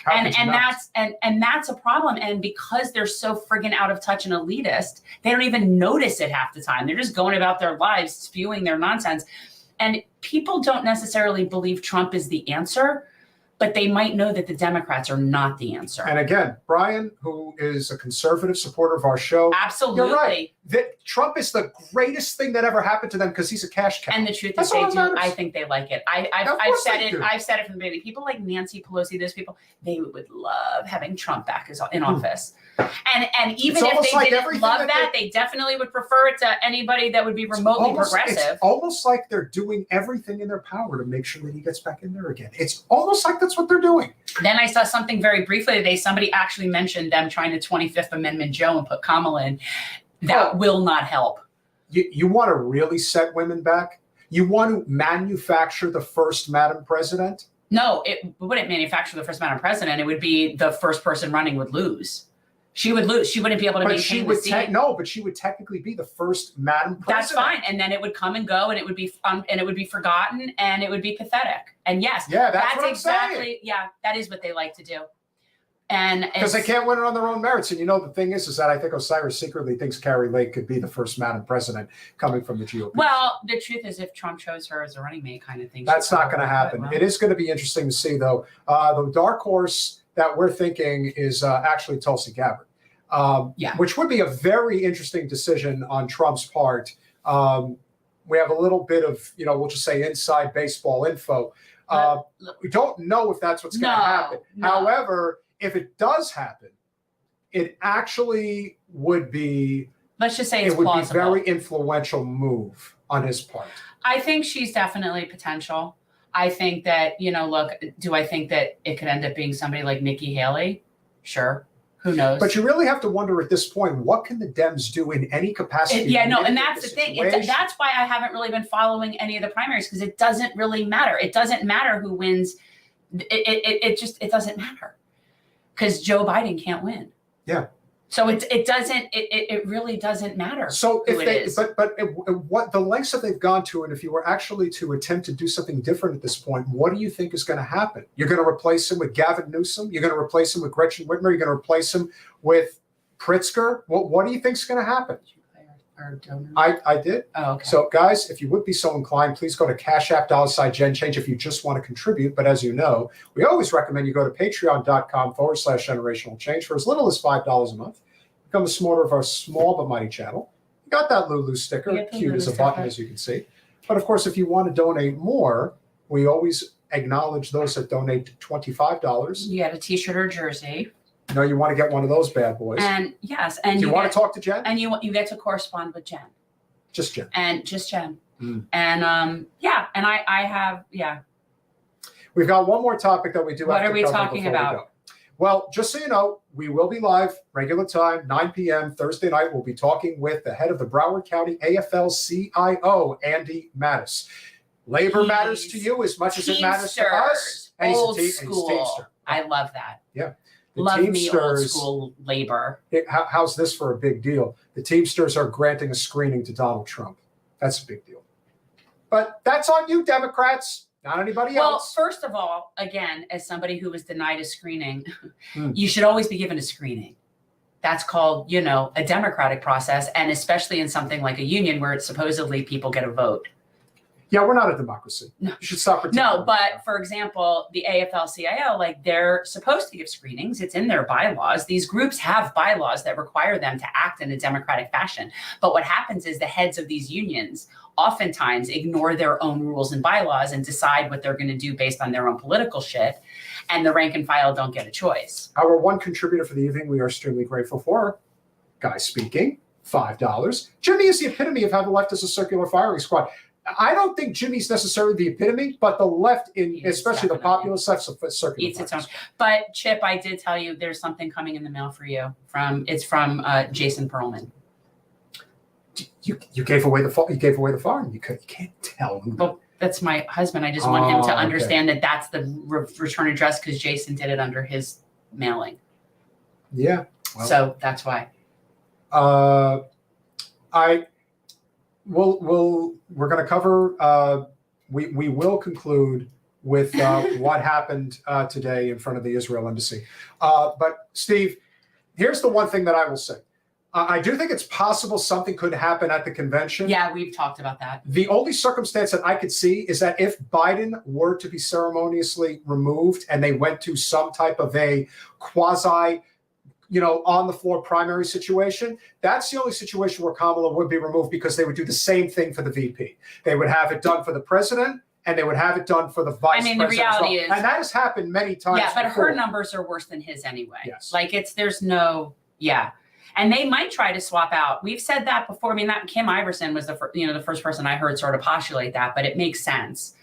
And that's a problem. And because they're so friggin' out of touch and elitist, they don't even notice it half the time. They're just going about their lives, spewing their nonsense. And people don't necessarily believe Trump is the answer, but they might know that the Democrats are not the answer. And again, Brian, who is a conservative supporter of our show, absolutely, you're right. That Trump is the greatest thing that ever happened to them because he's a cash cow. And the truth is, they do. I think they like it. I've said it. I've said it from the beginning. People like Nancy Pelosi, those people, they would love having Trump back in office. And even if they didn't love that, they definitely would prefer it to anybody that would be remotely progressive. It's almost like they're doing everything in their power to make sure that he gets back in there again. It's almost like that's what they're doing. Then I saw something very briefly today. Somebody actually mentioned them trying to 25th Amendment Joe and put Kamala in. That will not help. You want to really set women back? You want to manufacture the first Madam President? No, it wouldn't manufacture the first Madam President. It would be the first person running would lose. She would lose. She wouldn't be able to maintain the seat. But she would technically be the first Madam President. That's fine. And then it would come and go, and it would be forgotten, and it would be pathetic. And yes, that's exactly saying. Yeah, that is what they like to do. And because they can't win it on their own merits. And you know, the thing is that I think Osiris secretly thinks Carrie Lake could be the first Madam President coming from the GOP. Well, the truth is, if Trump chose her as a running mate kind of thing, that's not going to happen. Well. It is going to be interesting to see, though. The dark horse that we're thinking is actually Tulsi Gabbard, which would be a very interesting decision on Trump's part. We have a little bit of, we'll just say inside baseball info. We don't know if that's what's going to happen. No. However, if it does happen, it actually would be, let's just say it would be a very influential move on his part. I think she's definitely potential. I think that, look, do I think that it could end up being somebody like Nikki Haley? Sure. Who knows? But you really have to wonder at this point, what can the Dems do in any capacity? And that's the thing. That's why I haven't really been following any of the primaries, because it doesn't really matter. It doesn't matter who wins. It doesn't matter, because Joe Biden can't win. Yeah. So it really doesn't matter. So what the lengths that they've gone to, and if you were actually to attempt to do something different at this point, what do you think is going to happen? You're going to replace him with Gavin Newsom? You're going to replace him with Gretchen Whitmer? You're going to replace him with Pritzker? What do you think is going to happen? our donor? I did. Oh, okay. So, guys, if you would be so inclined, please go to Cash App $GenChange if you just want to contribute. But as you know, we always recommend you go to patreon.com/generational change for as little as $5 a month. Become a supporter of our small but mighty channel. You got that Lulu sticker, cute Lulu as a sticker. button, as you can see. But of course, if you want to donate more, we always acknowledge those that donate $25. You get a T-shirt or jersey, You know, you want to get one of those bad boys. and yes, and Do you want get, to talk to Jen? and you get to correspond with Jen, Just Jen. and just Jen, Mm. and yeah, and I have We've got one more topic that we do. What have are to we cover talking before we about? go. Well, just so you know, we will be live regular time, 9 p.m. Thursday night. We'll be talking with the head of the Broward County AFL-CIO, Andy Mattis. Labor matters to you as much as it matters to us. And he's a old he's a school. Teamster. I love that. Yeah. The Love me old Teamsters, school labor. how's this for a big deal? The Teamsters are granting a screening to Donald Trump. That's a big deal. But that's on you, Democrats, not anybody Well, else. first of all, again, as somebody who was denied a screening, Mm. you should always be given a screening. That's called, a democratic process, and especially in something like a union where it's supposedly people get a vote. Yeah, we're not a democracy. No. You should stop pretending. No, but for example, the AFL-CIO, they're supposed to give screenings. It's in their bylaws. These groups have bylaws that require them to act in a democratic fashion. But what happens is the heads of these unions oftentimes ignore their own rules and bylaws and decide what they're going to do based on their own political shit. And the rank and file don't get a choice. Our one contributor for the evening, we are extremely grateful for. Guy speaking, $5. Jimmy is the epitome of how the left is a circular firing squad. I don't think Jimmy's necessarily the epitome, but the left, especially the definitely. populist left, is circular. Eats its own. But Chip, I did tell you there's something coming in the mail for you. It's from Jason Perlman. You gave away the farm. You can't tell. Well, that's my husband. I just want him to Oh, okay. understand that that's the return address because Jason did it under his mailing. Yeah. Well, So that's why. We're going to cover. We will conclude with what happened today in front of the Israel embassy. But Steve, here's the one thing that I will say. I do think it's possible something could happen at the convention. Yeah, we've talked about that. The only circumstance that I could see is that if Biden were to be ceremoniously removed and they went to some type of a quasi, on the floor primary situation, that's the only situation where Kamala would be removed because they would do the same thing for the VP. They would have it done for the president and they would have it done for the vice president. The reality as well. is, and that has happened many times. Yeah, but before. her numbers are worse than his anyway. Yes. And they might try to swap out. We've said that before. I mean, that Kim Iverson was the first person I heard sort of postulate that, but it makes sense.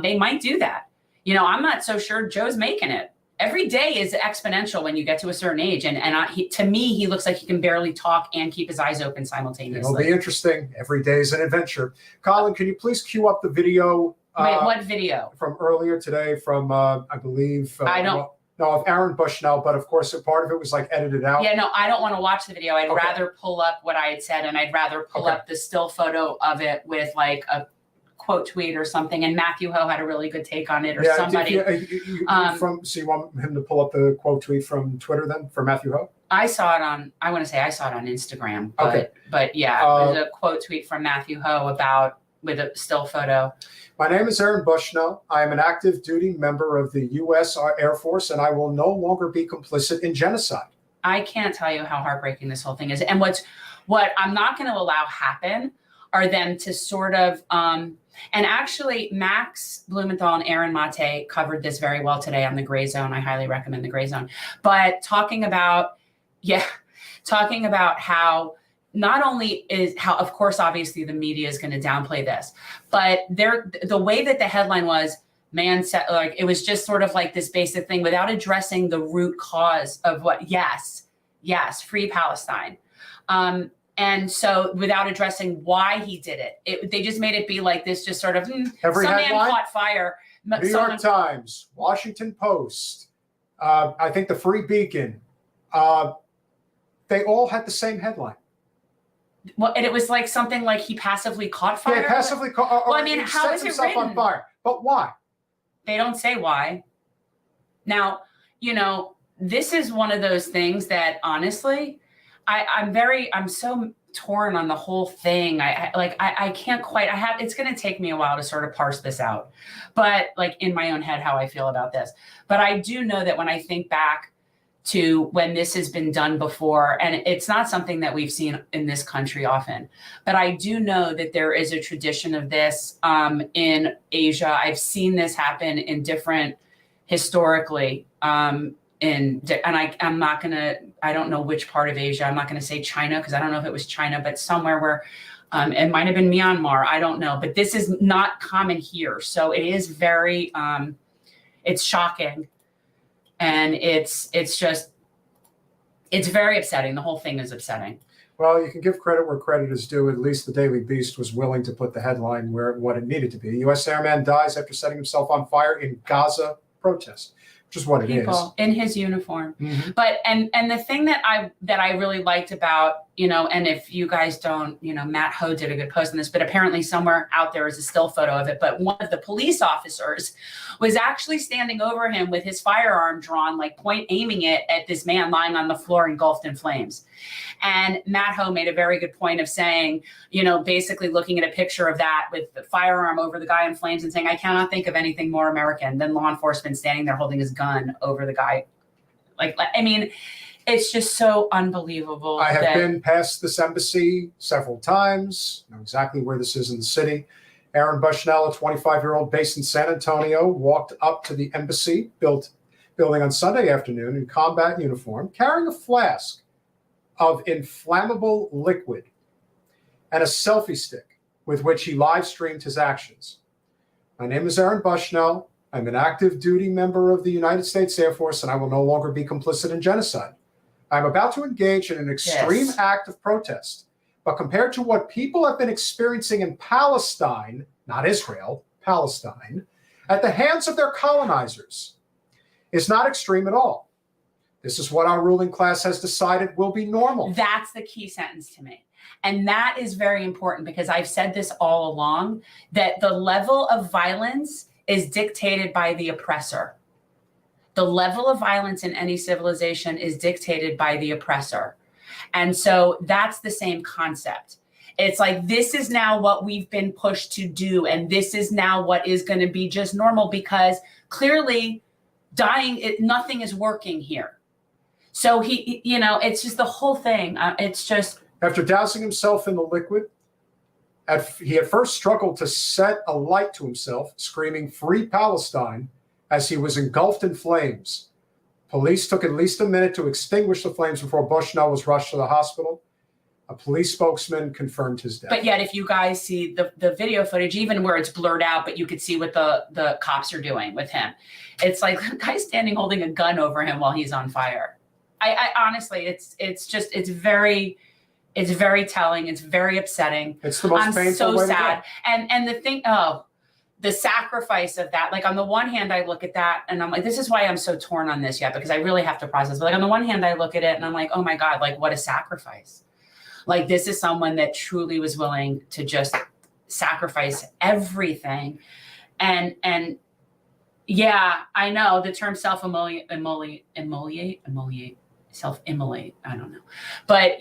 They might do that. I'm not so sure Joe's making it. Every day is exponential when you get to a certain age. And to me, he looks like he can barely talk and keep his eyes open simultaneously. It'll be interesting. Every day is an adventure. Colin, can you please cue up the video? Wait, what video? From earlier today from, I believe. I don't. No, of Aaron Bushnell, but of course, a part of it was edited out. Yeah, no, I don't want to watch the video. I'd rather pull up what I had said, and I'd rather pull up the still photo of it with a quote tweet or something. And Matthew Ho had a really good take on it, or somebody. So you want him to pull up the quote tweet from Twitter then for Matthew Ho? I saw it on Instagram, but yeah, it was a quote tweet from Matthew Ho with a still photo. My name is Aaron Bushnell. I am an active duty member of the U.S. Air Force, and I will no longer be complicit in genocide. I can't tell you how heartbreaking this whole thing is. And what I'm not going to allow happen are them to sort of, and actually Max Blumenthal and Aaron Mate covered this very well today on the Gray Zone. I highly recommend the Gray Zone. But talking about how not only is how, of course, obviously the media is going to downplay this, but the way that the headline was, it was just sort of like this basic thing without addressing the root cause of what, yes, free Palestine. And so without addressing why he did it, they just made it be like this, just sort of, Every some headline, man caught fire. New York Times, Washington Post, I think the Free Beacon, they all had the same headline. Well, and it was like something like he passively caught fire. Yeah, passively caught. Well, I mean, how is it himself written? on fire? But why? They don't say why. Now, this is one of those things that honestly, I'm so torn on the whole thing. I can't quite, it's going to take me a while to sort of parse this out, but like in my own head, how I feel about this. But I do know that when I think back to when this has been done before, and it's not something that we've seen in this country often, but I do know that there is a tradition of this in Asia. I've seen this happen in different, historically, I'm not gonna, I don't know which part of Asia. I'm not gonna say China, because I don't know if it was China, but somewhere where it might have been Myanmar. I don't know, but this is not common here. So it is very, it's shocking. And it's very upsetting. The whole thing is upsetting. Well, you can give credit where credit is due. At least the Daily Beast was willing to put the headline what it needed to be. U.S. airman dies after setting himself on fire in Gaza protest, which is what it is. People in his uniform. Mm-hmm. But and the thing that I really liked about, and if you guys don't, Matt Ho did a good post on this, but apparently somewhere out there is a still photo of it. But one of the police officers was actually standing over him with his firearm drawn, like aiming it at this man lying on the floor engulfed in flames. And Matt Ho made a very good point of saying, basically looking at a picture of that with the firearm over the guy in flames and saying, I cannot think of anything more American than law enforcement standing there holding his gun over the guy. It's just so unbelievable. I have been past this embassy several times, know exactly where this is in the city. Aaron Bushnell, a 25-year-old based in San Antonio, walked up to the embassy building on Sunday afternoon in combat uniform, carrying a flask of inflammable liquid and a selfie stick with which he live streamed his actions. My name is Aaron Bushnell. I'm an active duty member of the United States Air Force, and I will no longer be complicit in genocide. I'm about to engage in an extreme act of protest. But compared to what people have been experiencing in Palestine, not Israel, Palestine, at the hands of their colonizers, is not extreme at all. This is what our ruling class has decided will be normal. That's the key sentence to me. And that is very important, because I've said this all along, that the level of violence is dictated by the oppressor. The level of violence in any civilization is dictated by the oppressor. And so that's the same concept. It's like, this is now what we've been pushed to do. And this is now what is going to be just normal, because clearly nothing is working here. So it's just the whole thing. It's just. After dousing himself in the liquid, he at first struggled to set a light to himself, screaming "Free Palestine," as he was engulfed in flames. Police took at least a minute to extinguish the flames before Bushnell was rushed to the hospital. A police spokesman confirmed his death. But yet, if you guys see the video footage, even where it's blurred out, but you could see what the cops are doing with him, it's like the guy standing holding a gun over him while he's on fire. I honestly, it's very telling. It's very upsetting. It's the most painful so way sad. To go. And the thing, the sacrifice of that, like on the one hand, I look at that and I'm like, this is why I'm so torn on this yet, because I really have to process. But like on the one hand, I look at it and I'm like, oh my God, like what a sacrifice. Like this is someone that truly was willing to just sacrifice everything. And yeah, I know the term self-immolate, I don't know. But,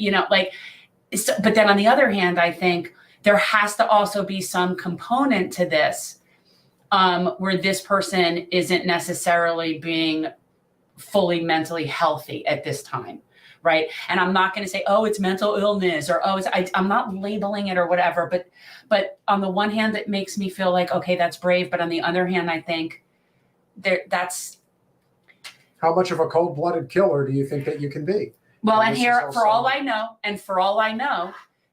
but then on the other hand, I think there has to also be some component to this where this person isn't necessarily being fully mentally healthy at this time, right? And I'm not going to say, oh, it's mental illness, or oh, I'm not labeling it or whatever. But on the one hand, it makes me feel like, okay, that's brave. But on the other hand, I think that's. How much of a cold-blooded killer do you think that you can be? Well, and here, for all I know,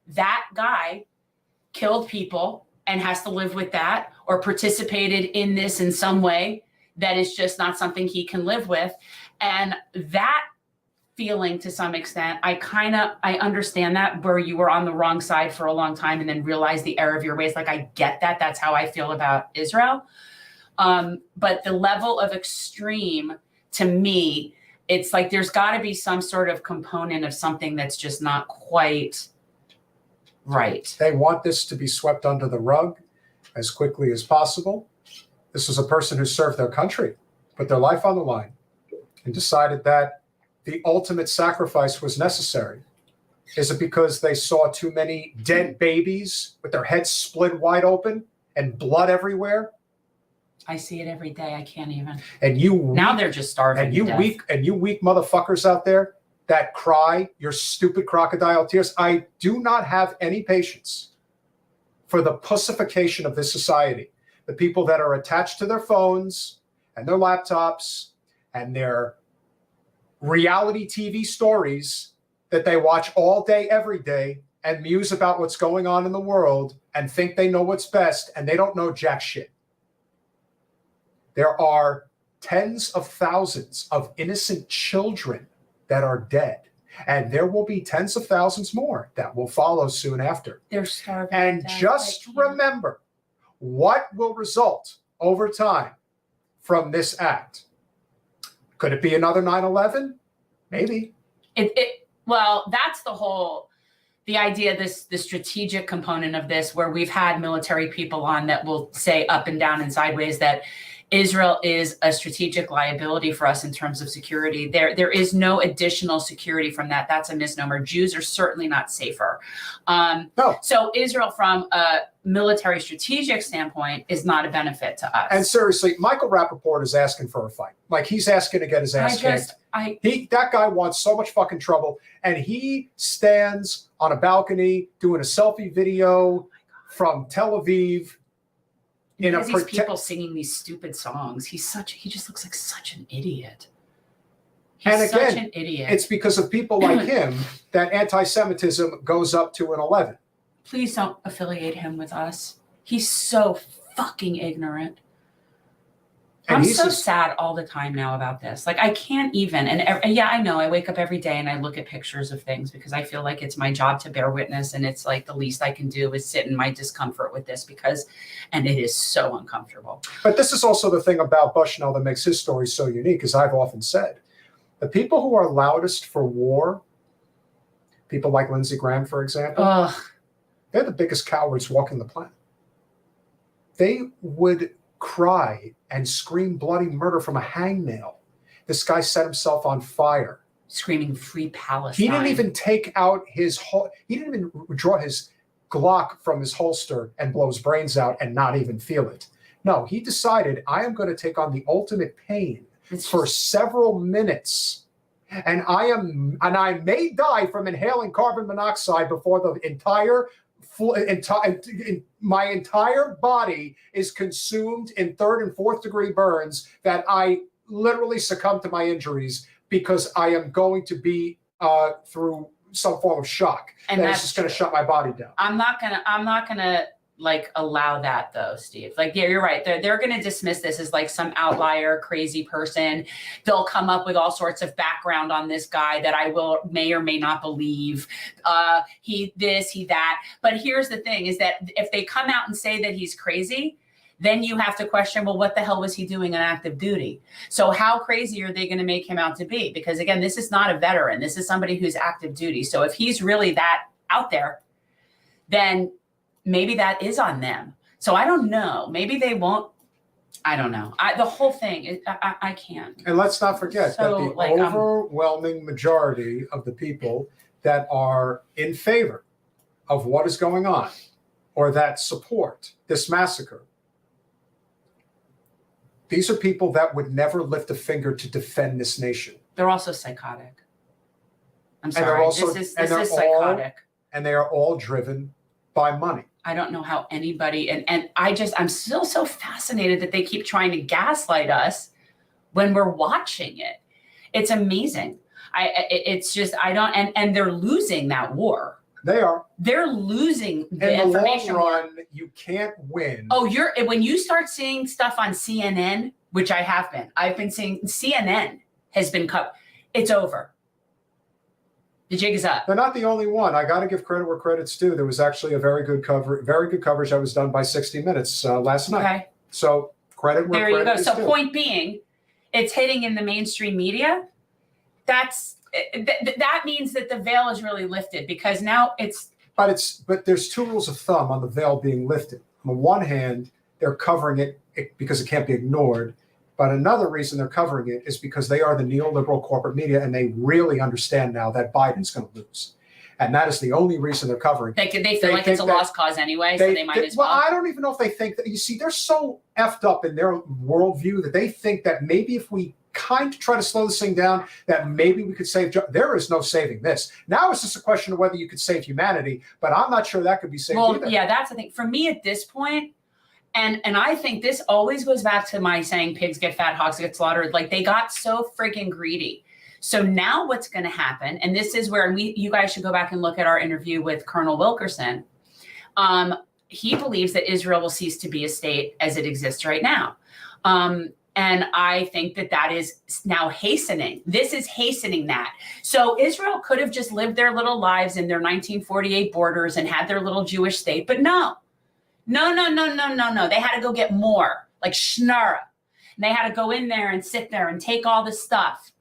that guy killed people and has to live with that, or participated in this in some way that is just not something he can live with. And that feeling, to some extent, I understand that, where you were on the wrong side for a long time and then realized the error of your ways. Like, I get that. That's how I feel about Israel. But the level of extreme, to me, it's like there's got to be some sort of component of something that's just not quite right. They want this to be swept under the rug as quickly as possible. This was a person who served their country, put their life on the line, and decided that the ultimate sacrifice was necessary Is it because they saw too many dead babies with their heads split wide open and blood everywhere? I see it every day. I can't even. And you now they're just starving. And you weak motherfuckers out there that cry your stupid crocodile tears. I do not have any patience for the pussification of this society. The people that are attached to their phones and their laptops and their reality TV stories that they watch all day, every day, and muse about what's going on in the world and think they know what's best, and they don't know jack shit. There are tens of thousands of innocent children that are dead, and there will be tens of thousands more that will follow soon after. They're starving. And just remember what will result over time from this act. Could it be another 9/11? Maybe. Well, that's the idea, the strategic component of this, where we've had military people on that will say up and down and sideways that Israel is a strategic liability for us in terms of security. There is no additional security from that. That's a misnomer. Jews are certainly not safer. No. So Israel, from a military strategic standpoint, is not a benefit to us. And seriously, Michael Rappaport is asking for a fight. Like, he's asking to get his ass kicked. That guy wants so much fucking trouble, and he stands on a balcony doing a selfie video from Tel Aviv. Because these people singing these stupid songs, he just looks like such an idiot. He's such an idiot. It's because of people like him that anti-Semitism goes up to an 11. Please don't affiliate him with us. He's so fucking ignorant. And I'm so sad all the time now about this. Like, I can't even. And yeah, I know. I wake up every day and I look at pictures of things because I feel like it's my job to bear witness. And it's like the least I can do is sit in my discomfort with this and it is so uncomfortable. But this is also the thing about Bushnell that makes his story so unique, as I've often said. The people who are loudest for war, people like Lindsey Graham, for example, they're the biggest cowards walking the planet. They would cry and scream bloody murder from a hangnail. This guy set himself on fire. Screaming free Palestine. He didn't even take out he didn't even draw his Glock from his holster and blow his brains out and not even feel it. No, he decided, I am going to take on the ultimate pain for several minutes. And I may die from inhaling carbon monoxide before my entire body is consumed in 3rd and 4th degree burns, that I literally succumb to my injuries because I am going to be through some form of shock. And that's just going to shut my body down. I'm not gonna like allow that though, Steve. Like, yeah, you're right. They're going to dismiss this as like some outlier, crazy person. They'll come up with all sorts of background on this guy that I may or may not believe. He this, he that. But here's the thing: is that if they come out and say that he's crazy, then you have to question, well, what the hell was he doing on active duty? So how crazy are they going to make him out to be? Because again, this is not a veteran. This is somebody who's active duty. So if he's really that out there, then maybe that is on them. So I don't know. Maybe they won't. I don't know. The whole thing, I can't. And let's not forget that the overwhelming majority of the people that are in favor of what is going on or that support this massacre, these are people that would never lift a finger to defend this nation. They're also psychotic. I'm sorry. This is psychotic. And they are all driven by money. I don't know how anybody, and I'm still so fascinated that they keep trying to gaslight us when we're watching it. It's amazing. And they're losing that war. They are. They're losing the in the information long run. You can't win. Oh, when you start seeing stuff on CNN, which I've been seeing. CNN has been cut. It's over. The jig is up. They're not the only one. I got to give credit where credit's due. There was actually a very good coverage that was done by 60 Minutes last night. Okay. So credit where credit is due. So point being, it's hitting in the mainstream media. That means that the veil is really lifted, because now it's. But there's two rules of thumb on the veil being lifted. On the one hand, they're covering it because it can't be ignored. But another reason they're covering it is because they are the neoliberal corporate media, and they really understand now that Biden's going to lose. and that is the only reason they're covering. They feel like it's a lost cause anyway, so they might as well. Well, I don't even know if they think that. You see, they're so effed up in their worldview that they think that maybe if we kind of try to slow this thing down, that maybe we could save. There is no saving this. Now it's just a question of whether you could save humanity, but I'm not sure that could be saved either. Yeah, that's the thing. For me at this point, and I think this always goes back to my saying pigs get fat, hogs get slaughtered. Like they got so freaking greedy. So now what's going to happen, and this is where you guys should go back and look at our interview with Colonel Wilkerson. He believes that Israel will cease to be a state as it exists right now. And I think that is now hastening. This is hastening that. So Israel could have just lived their little lives in their 1948 borders and had their little Jewish state, but no. They had to go get more, like Schnurra. And they had to go in there and sit there and take all this stuff.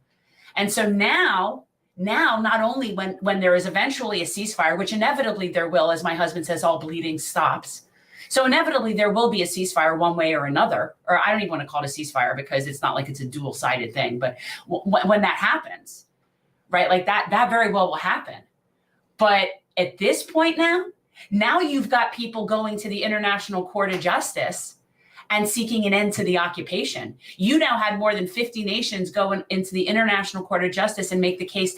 And so now, not only when there is eventually a ceasefire, which inevitably there will, as my husband says, all bleeding stops. So inevitably there will be a ceasefire one way or another, or I don't even want to call it a ceasefire because it's not like it's a dual-sided thing. But when that happens, right, like that very well will happen. But at this point now you've got people going to the International Court of Justice and seeking an end to the occupation. You now had more than 50 nations go into the International Court of Justice and make the case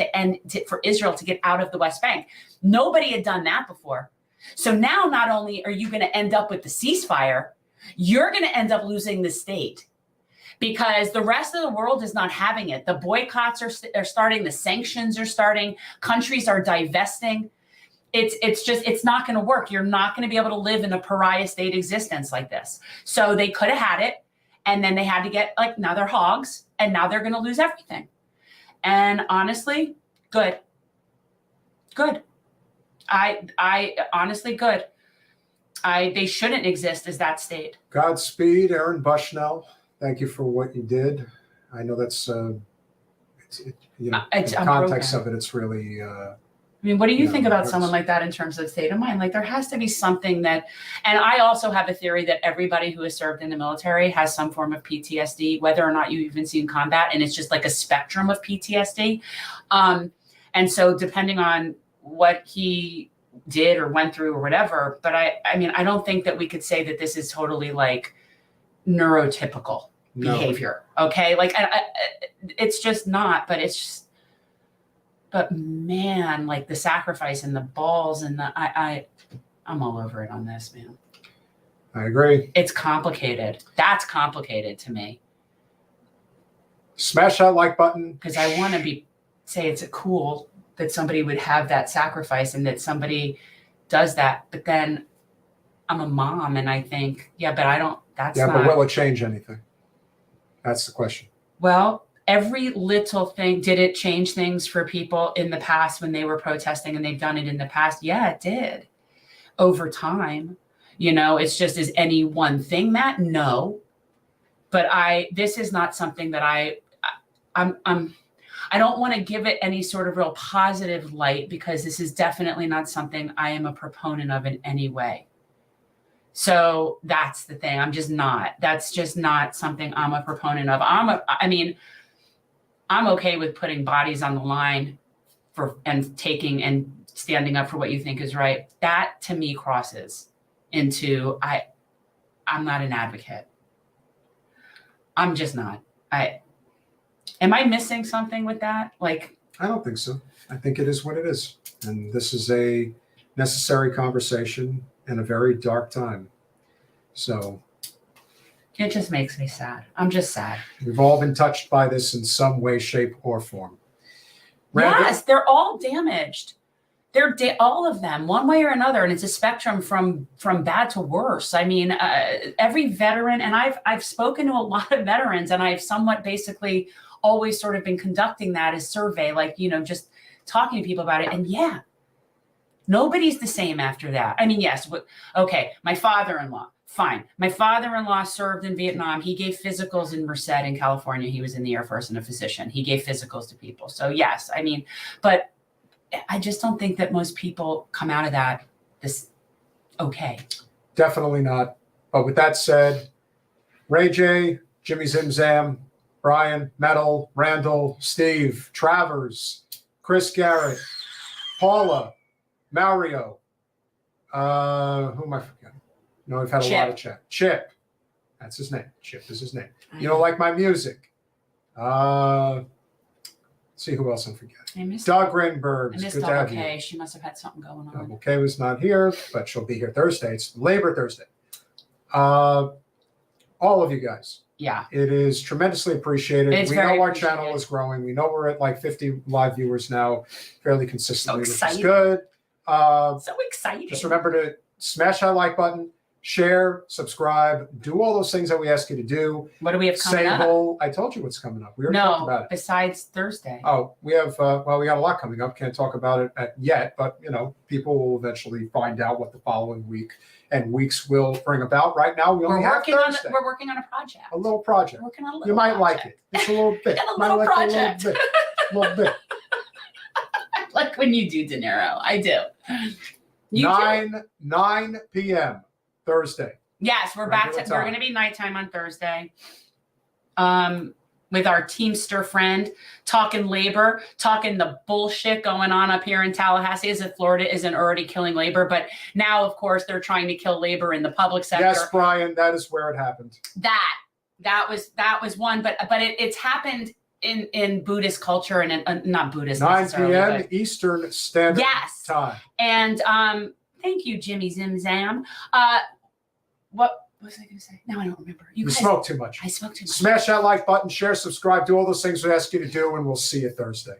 for Israel to get out of the West Bank. Nobody had done that before. So now not only are you going to end up with the ceasefire, you're going to end up losing the state because the rest of the world is not having it. The boycotts are starting. The sanctions are starting. Countries are divesting. It's not going to work. You're not going to be able to live in a pariah state existence like this. So they could have had it, and then they had to get now they're hogs, and now they're going to lose everything. And honestly, good. I honestly good. They shouldn't exist as that state. Godspeed, Aaron Bushnell. Thank you for what you did. I know that's in the context of it, it's really. I mean, what do you think about someone like that in terms of state of mind? Like there has to be something that, and I also have a theory that everybody who has served in the military has some form of PTSD, whether or not you've even seen combat, and it's just like a spectrum of PTSD. And so depending on what he did or went through or whatever, but I mean, I don't think that we could say that this is totally like neurotypical behavior. Okay. Like it's just not, but it's just, but man, like the sacrifice and the balls and I'm all over it on this, man. I agree. It's complicated. That's complicated to me. Smash that like button. Because I want to say it's cool that somebody would have that sacrifice and that somebody does that. But then I'm a mom and I think, but I don't, that's not. But will it change anything? That's the question. Well, every little thing, did it change things for people in the past when they were protesting and they've done it in the past? Yeah, it did. Over time, it's just, is any one thing that? No. But this is not something that I don't want to give it any sort of real positive light because this is definitely not something I am a proponent of in any way. So that's the thing. I'm just not. That's just not something I'm a proponent of. I'm okay with putting bodies on the line and taking and standing up for what you think is right. That to me crosses into I'm not an advocate. I'm just not. Am I missing something with that? Like, I don't think so. I think it is what it is. And this is a necessary conversation in a very dark time. So it just makes me sad. I'm just sad. We've all been touched by this in some way, shape, or form. Randy? Yes, they're all damaged. They're all of them, one way or another, and it's a spectrum from bad to worse. I mean, every veteran, and I've spoken to a lot of veterans, and I've somewhat basically always sort of been conducting that as survey, like, just talking to people about it. And yeah, nobody's the same after that. I mean, yes, okay, my father-in-law, fine. My father-in-law served in Vietnam. He gave physicals in Merced in California. He was in the Air Force and a physician. He gave physicals to people. So yes, I mean, but I just don't think that most people come out of that okay. Definitely not. But with that said, Ray J, Jimmy Zimzam, Brian, Metal, Randall, Steve, Travers, Chris Garrett, Paula, Mario. Who am I forgetting? No, we've had a lot of chat. Chip. That's his name. Chip is his name. You don't like my music. Let's see who else I'm forgetting. I missed Doug Rinberg. I missed Good to have okay. you. She must have had something going on. Okay was not here, but she'll be here Thursday. It's Labor Thursday. All of you guys. Yeah. It is tremendously appreciated. It's We very know our appreciated. channel is growing. We know we're at like 50 live viewers now, fairly consistently, which is exciting. good. So exciting. Just remember to smash that like button, share, subscribe, do all those things that we ask you to do. What do we have coming up? Sable, I told you what's coming up. We already talked about No, it. besides Thursday. Oh, we have, well, we got a lot coming up. Can't talk about it yet, but, you know, people will eventually find out what the following week and weeks will bring about. Right now, we only have Thursday. We're working on a project. A little project. We're working on a little You might like project. it. Just a little bit. A Might little like project. it a little bit. Like when you do De Niro. I do. You do. 9 p.m. Thursday. Yes, we're back to, Regular we're time. going to be nighttime on Thursday. With our Teamster friend, talking labor, talking the bullshit going on up here in Tallahassee, as if Florida isn't already killing labor. But now, of course, they're trying to kill labor in the public sector. Yes, Brian, that is where it happened. That was one, but it's happened in Buddhist culture and not Buddhist 9 necessarily, p.m. but- Eastern Standard Yes. Time. And thank you, Jimmy Zim Zam. What was I going to say? No, I don't remember. You guys- smoke too much. I spoke too much. Smash that like button, share, subscribe, do all those things we ask you to do, and we'll see you Thursday.